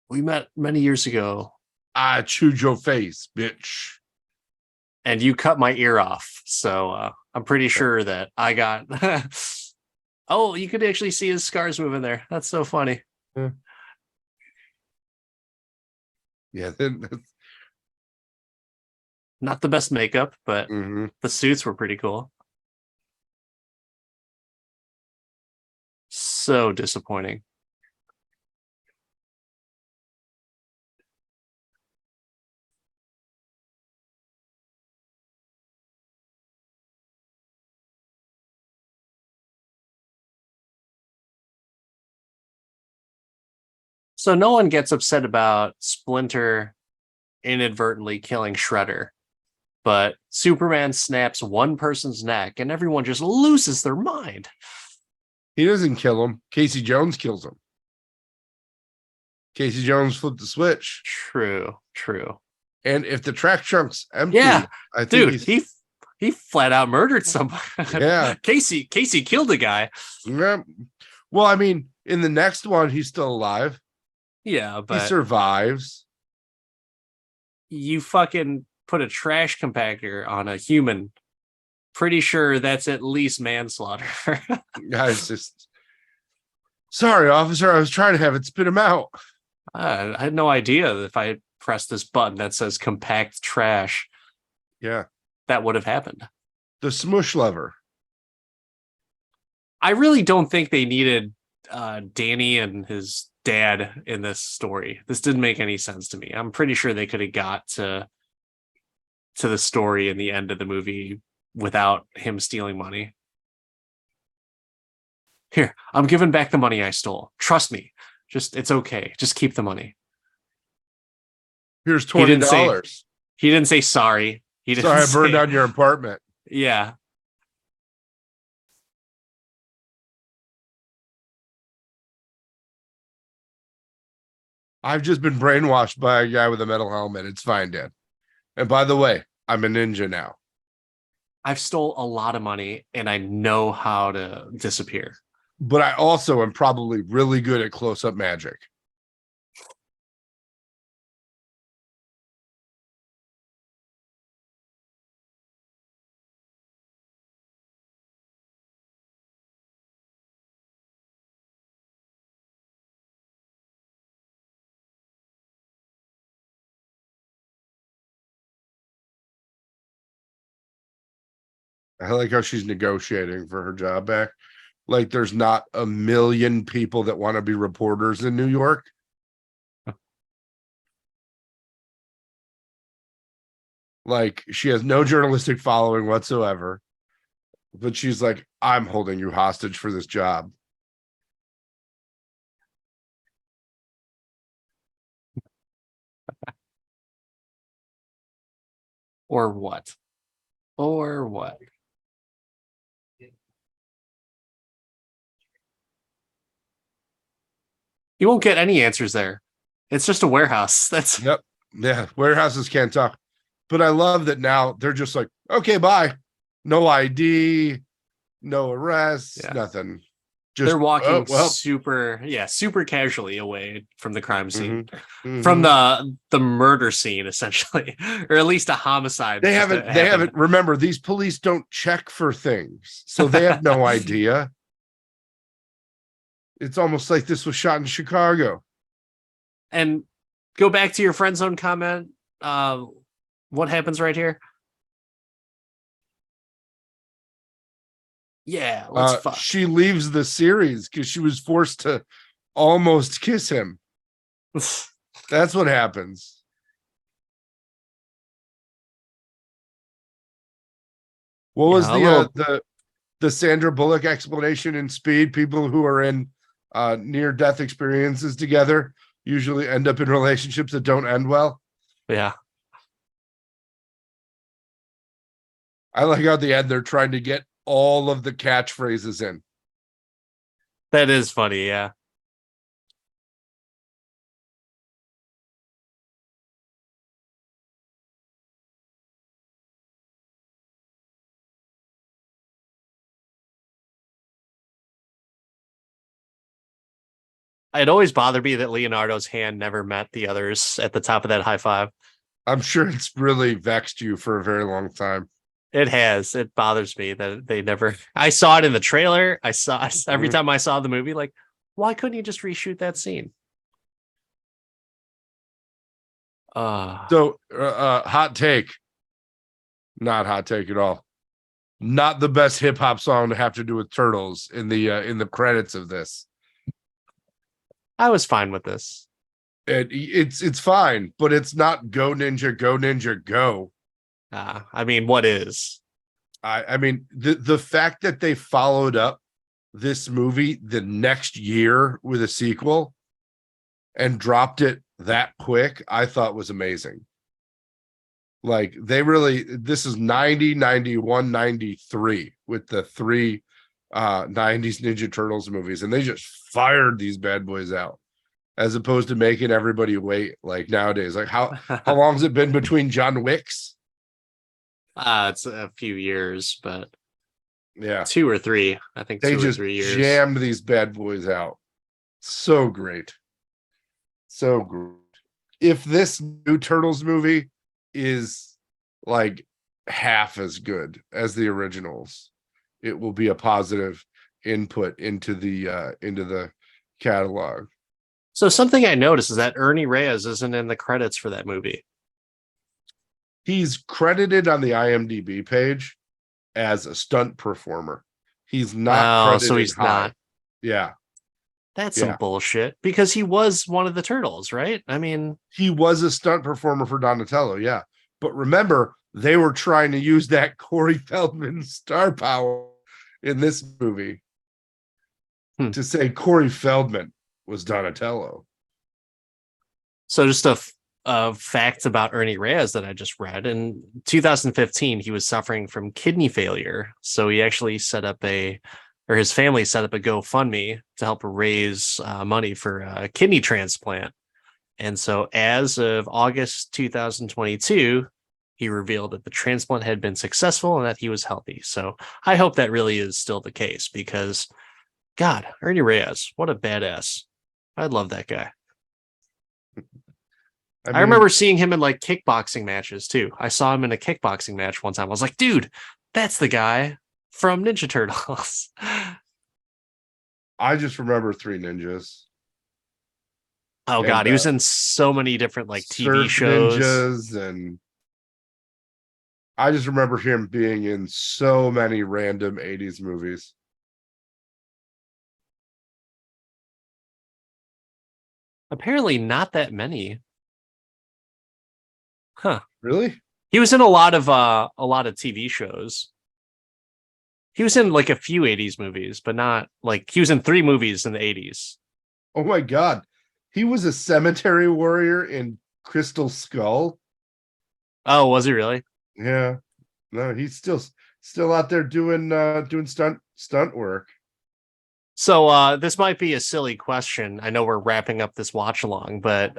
[SPEAKER 3] We met many years ago,
[SPEAKER 2] I chewed your face, bitch.
[SPEAKER 3] and you cut my ear off. So I'm pretty sure that I got. Oh, you could actually see his scars moving there. That's so funny.
[SPEAKER 2] Yeah. Then,
[SPEAKER 3] Not the best makeup, but the suits were pretty cool. So disappointing. So no one gets upset about Splinter inadvertently killing Shredder, but Superman snaps one person's neck and everyone just loses their mind.
[SPEAKER 2] He doesn't kill him. Casey Jones kills him. Casey Jones flipped the switch.
[SPEAKER 3] True.
[SPEAKER 2] And if the track trunk's empty,
[SPEAKER 3] Yeah,
[SPEAKER 2] I think
[SPEAKER 3] dude, he flat out murdered somebody.
[SPEAKER 2] Yeah.
[SPEAKER 3] Casey killed a guy.
[SPEAKER 2] Yeah. Well, I mean, in the next one, he's still alive.
[SPEAKER 3] Yeah,
[SPEAKER 2] He
[SPEAKER 3] but
[SPEAKER 2] survives.
[SPEAKER 3] you fucking put a trash compactor on a human. Pretty sure that's at least manslaughter.
[SPEAKER 2] Guys, just sorry, officer. I was trying to have it spit him out.
[SPEAKER 3] I had no idea that if I press this button that says compact trash,
[SPEAKER 2] Yeah.
[SPEAKER 3] that would have happened.
[SPEAKER 2] The smush lever.
[SPEAKER 3] I really don't think they needed Danny and his dad in this story. This didn't make any sense to me. I'm pretty sure they could have got to to the story in the end of the movie without him stealing money. Here, I'm giving back the money I stole. Trust me. Just it's okay. Just keep the money.
[SPEAKER 2] Here's
[SPEAKER 3] He didn't
[SPEAKER 2] $20.
[SPEAKER 3] He didn't say sorry. He didn't
[SPEAKER 2] Sorry, I burned
[SPEAKER 3] say,
[SPEAKER 2] down your apartment.
[SPEAKER 3] yeah.
[SPEAKER 2] I've just been brainwashed by a guy with a metal helmet. It's fine, Dad. And by the way, I'm a ninja now.
[SPEAKER 3] I've stole a lot of money and I know how to disappear.
[SPEAKER 2] But I also am probably really good at close-up magic. I like how she's negotiating for her job back. Like there's not a million people that want to be reporters in New York. Like she has no journalistic following whatsoever. But she's like, I'm holding you hostage for this job.
[SPEAKER 3] Or what? Or what? You won't get any answers there. It's just a warehouse. That's
[SPEAKER 2] Yep. Yeah. Warehouses can't talk. But I love that now they're just like, okay, bye. No ID, no arrests,
[SPEAKER 3] Yeah.
[SPEAKER 2] nothing. Just
[SPEAKER 3] they're walking
[SPEAKER 2] well.
[SPEAKER 3] super casually away from the crime scene.
[SPEAKER 2] Mhm.
[SPEAKER 3] From the murder scene, essentially. Or at least a homicide.
[SPEAKER 2] They
[SPEAKER 3] just
[SPEAKER 2] haven't remember, these police don't check for things, so they have no idea. It's almost like this was shot in Chicago.
[SPEAKER 3] And go back to your friend zone comment. What happens right here? Yeah, let's fuck.
[SPEAKER 2] She leaves the series because she was forced to almost kiss him. That's what happens. What was the Sandra Bullock explanation in Speed? People who are in near death experiences together usually end up in relationships that don't end well.
[SPEAKER 3] Yeah.
[SPEAKER 2] I like how at the end they're trying to get all of the catchphrases in.
[SPEAKER 3] That is funny, yeah. It always bothered me that Leonardo's hand never met the others at the top of that high five.
[SPEAKER 2] I'm sure it's really vexed you for a very long time.
[SPEAKER 3] It has. It bothers me that they never. I saw it in the trailer. I saw every time I saw the movie. Like, why couldn't you just reshoot that scene?
[SPEAKER 2] So, hot take. Not hot take at all. Not the best hip hop song to have to do with turtles in the credits of this.
[SPEAKER 3] I was fine with this.
[SPEAKER 2] It's fine, but it's not Go Ninja, Go Ninja, Go.
[SPEAKER 3] I mean, what is?
[SPEAKER 2] I mean the fact that they followed up this movie the next year with a sequel and dropped it that quick, I thought was amazing. Like this is 90, 91, 93 with the three 90s Ninja Turtles movies, and they just fired these bad boys out as opposed to making everybody wait like nowadays. Like how long has it been between John Wicks?
[SPEAKER 3] It's a few years, but
[SPEAKER 2] yeah,
[SPEAKER 3] 2 or 3. I think
[SPEAKER 2] they
[SPEAKER 3] 2
[SPEAKER 2] just
[SPEAKER 3] or 3 years.
[SPEAKER 2] jammed these bad boys out. So great. So great. If this new Turtles movie is like half as good as the originals, it will be a positive input into the catalog.
[SPEAKER 3] So something I noticed is that Ernie Reyes isn't in the credits for that movie.
[SPEAKER 2] He's credited on the IMDb page as a stunt performer. He's not credited.
[SPEAKER 3] So he's
[SPEAKER 2] high.
[SPEAKER 3] not.
[SPEAKER 2] Yeah.
[SPEAKER 3] That's some bullshit because he was one of the turtles, right? I mean,
[SPEAKER 2] he was a stunt performer for Donatello, yeah. But remember, they were trying to use that Corey Feldman star power in this movie to say Corey Feldman was Donatello.
[SPEAKER 3] So just a fact about Ernie Reyes that I just read. In 2015, he was suffering from kidney failure. So he actually his family set up a GoFundMe to help raise money for a kidney transplant. And so as of August 2022, he revealed that the transplant had been successful and that he was healthy. So I hope that really is still the case because, God, Ernie Reyes, what a badass. I love that guy. I remember seeing him in like kickboxing matches too. I saw him in a kickboxing match one time. I was like, dude, that's the guy from Ninja Turtles.
[SPEAKER 2] I just remember Three Ninjas.
[SPEAKER 3] Oh God, he was in so many different like TV shows.
[SPEAKER 2] Ninjas, and I just remember him being in so many random 80s movies.
[SPEAKER 3] Apparently not that many. Huh.
[SPEAKER 2] Really?
[SPEAKER 3] He was in a lot of TV shows. He was in like a few 80s movies, but not like he was in 3 movies in the 80s.
[SPEAKER 2] Oh my God. He was a cemetery warrior in Crystal Skull.
[SPEAKER 3] Oh, was he really?
[SPEAKER 2] Yeah. No, he's still out there doing stunt work.
[SPEAKER 3] So this might be a silly question. I know we're wrapping up this watch along, but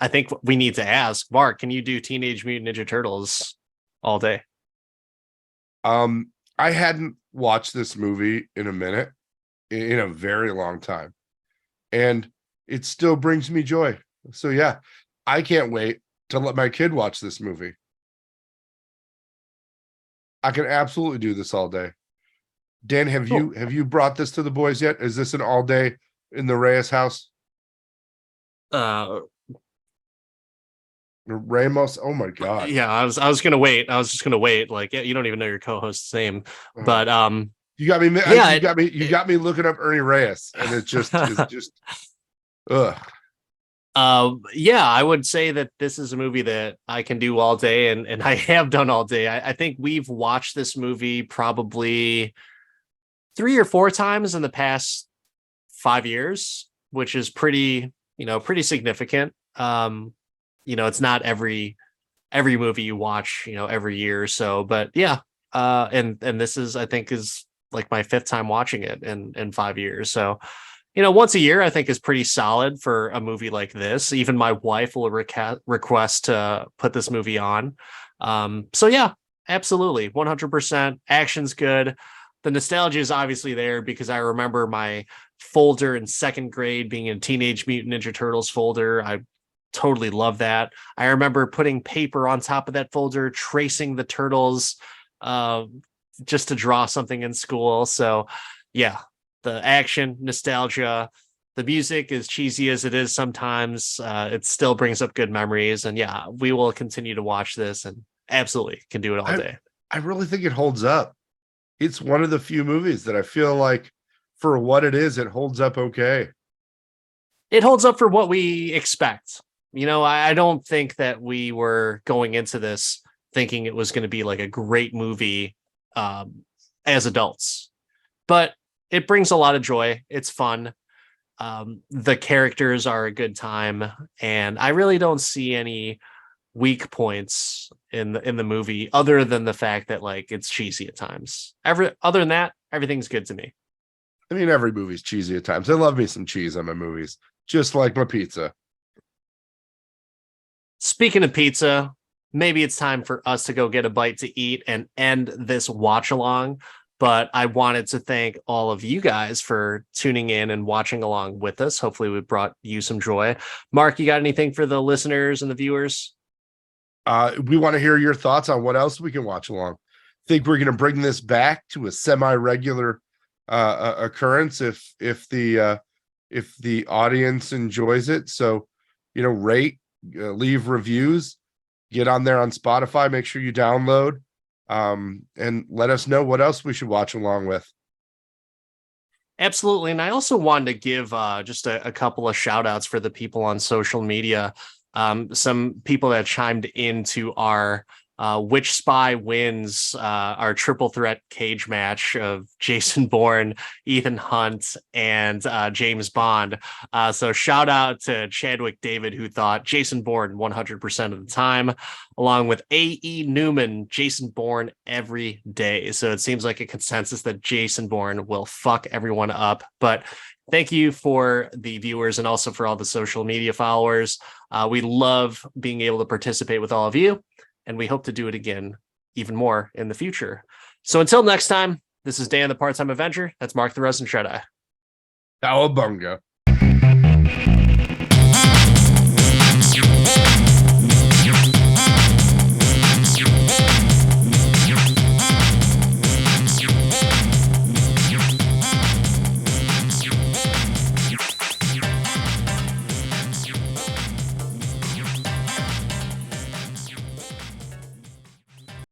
[SPEAKER 3] I think we need to ask Mark, can you do Teenage Mutant Ninja Turtles all day?
[SPEAKER 2] I hadn't watched this movie in a minute, in a very long time, and it still brings me joy. So yeah, I can't wait to let my kid watch this movie. I can absolutely do this all day. Dan, have you brought this to the boys yet? Is this an all day in the Reyes house? Ramos. Oh my God.
[SPEAKER 3] Yeah, I was gonna wait. I was just gonna wait. Like, yeah, you don't even know your co-host's name, but
[SPEAKER 2] you got me. Yeah, you got me looking up Ernie Reyes, and it's just ugh.
[SPEAKER 3] Yeah, I would say that this is a movie that I can do all day, and I have done all day. I think we've watched this movie probably 3 or 4 times in the past 5 years, which is pretty significant. It's not every movie you watch, every year or so, but yeah. And this is, I think, is like my 5th time watching it in 5 years. So, once a year, I think is pretty solid for a movie like this. Even my wife will request to put this movie on. So yeah, absolutely. 100%. Action's good. The nostalgia is obviously there because I remember my folder in 2nd grade being a Teenage Mutant Ninja Turtles folder. I totally love that. I remember putting paper on top of that folder, tracing the turtles just to draw something in school. So yeah, the action, nostalgia, the music, as cheesy as it is sometimes, it still brings up good memories. And yeah, we will continue to watch this and absolutely can do it all day.
[SPEAKER 2] I really think it holds up. It's one of the few movies that I feel like for what it is, it holds up okay.
[SPEAKER 3] It holds up for what we expect. I don't think that we were going into this thinking it was going to be like a great movie as adults, but it brings a lot of joy. It's fun. The characters are a good time, and I really don't see any weak points in the movie other than the fact that like it's cheesy at times. Other than that, everything's good to me.
[SPEAKER 2] I mean, every movie's cheesy at times. I love me some cheese on my movies, just like my pizza.
[SPEAKER 3] Speaking of pizza, maybe it's time for us to go get a bite to eat and end this watch along. But I wanted to thank all of you guys for tuning in and watching along with us. Hopefully we brought you some joy. Mark, you got anything for the listeners and the viewers?
[SPEAKER 2] We want to hear your thoughts on what else we can watch along. Think we're going to bring this back to a semi-regular occurrence if the audience enjoys it. So, rate, leave reviews, get on there on Spotify, make sure you download, and let us know what else we should watch along with.
[SPEAKER 3] Absolutely. And I also wanted to give just a couple of shout outs for the people on social media. Some people that chimed into our which spy wins our triple threat cage match of Jason Bourne, Ethan Hunt, and James Bond. So shout out to Chadwick David, who thought Jason Bourne 100% of the time, along with A.E. Newman, Jason Bourne every day. So it seems like a consensus that Jason Bourne will fuck everyone up. But thank you for the viewers and also for all the social media followers. We love being able to participate with all of you, and we hope to do it again even more in the future. So until next time, this is Dan, the Part-Time Avenger. That's Mark the Resident Jedi.
[SPEAKER 2] Cowabunga.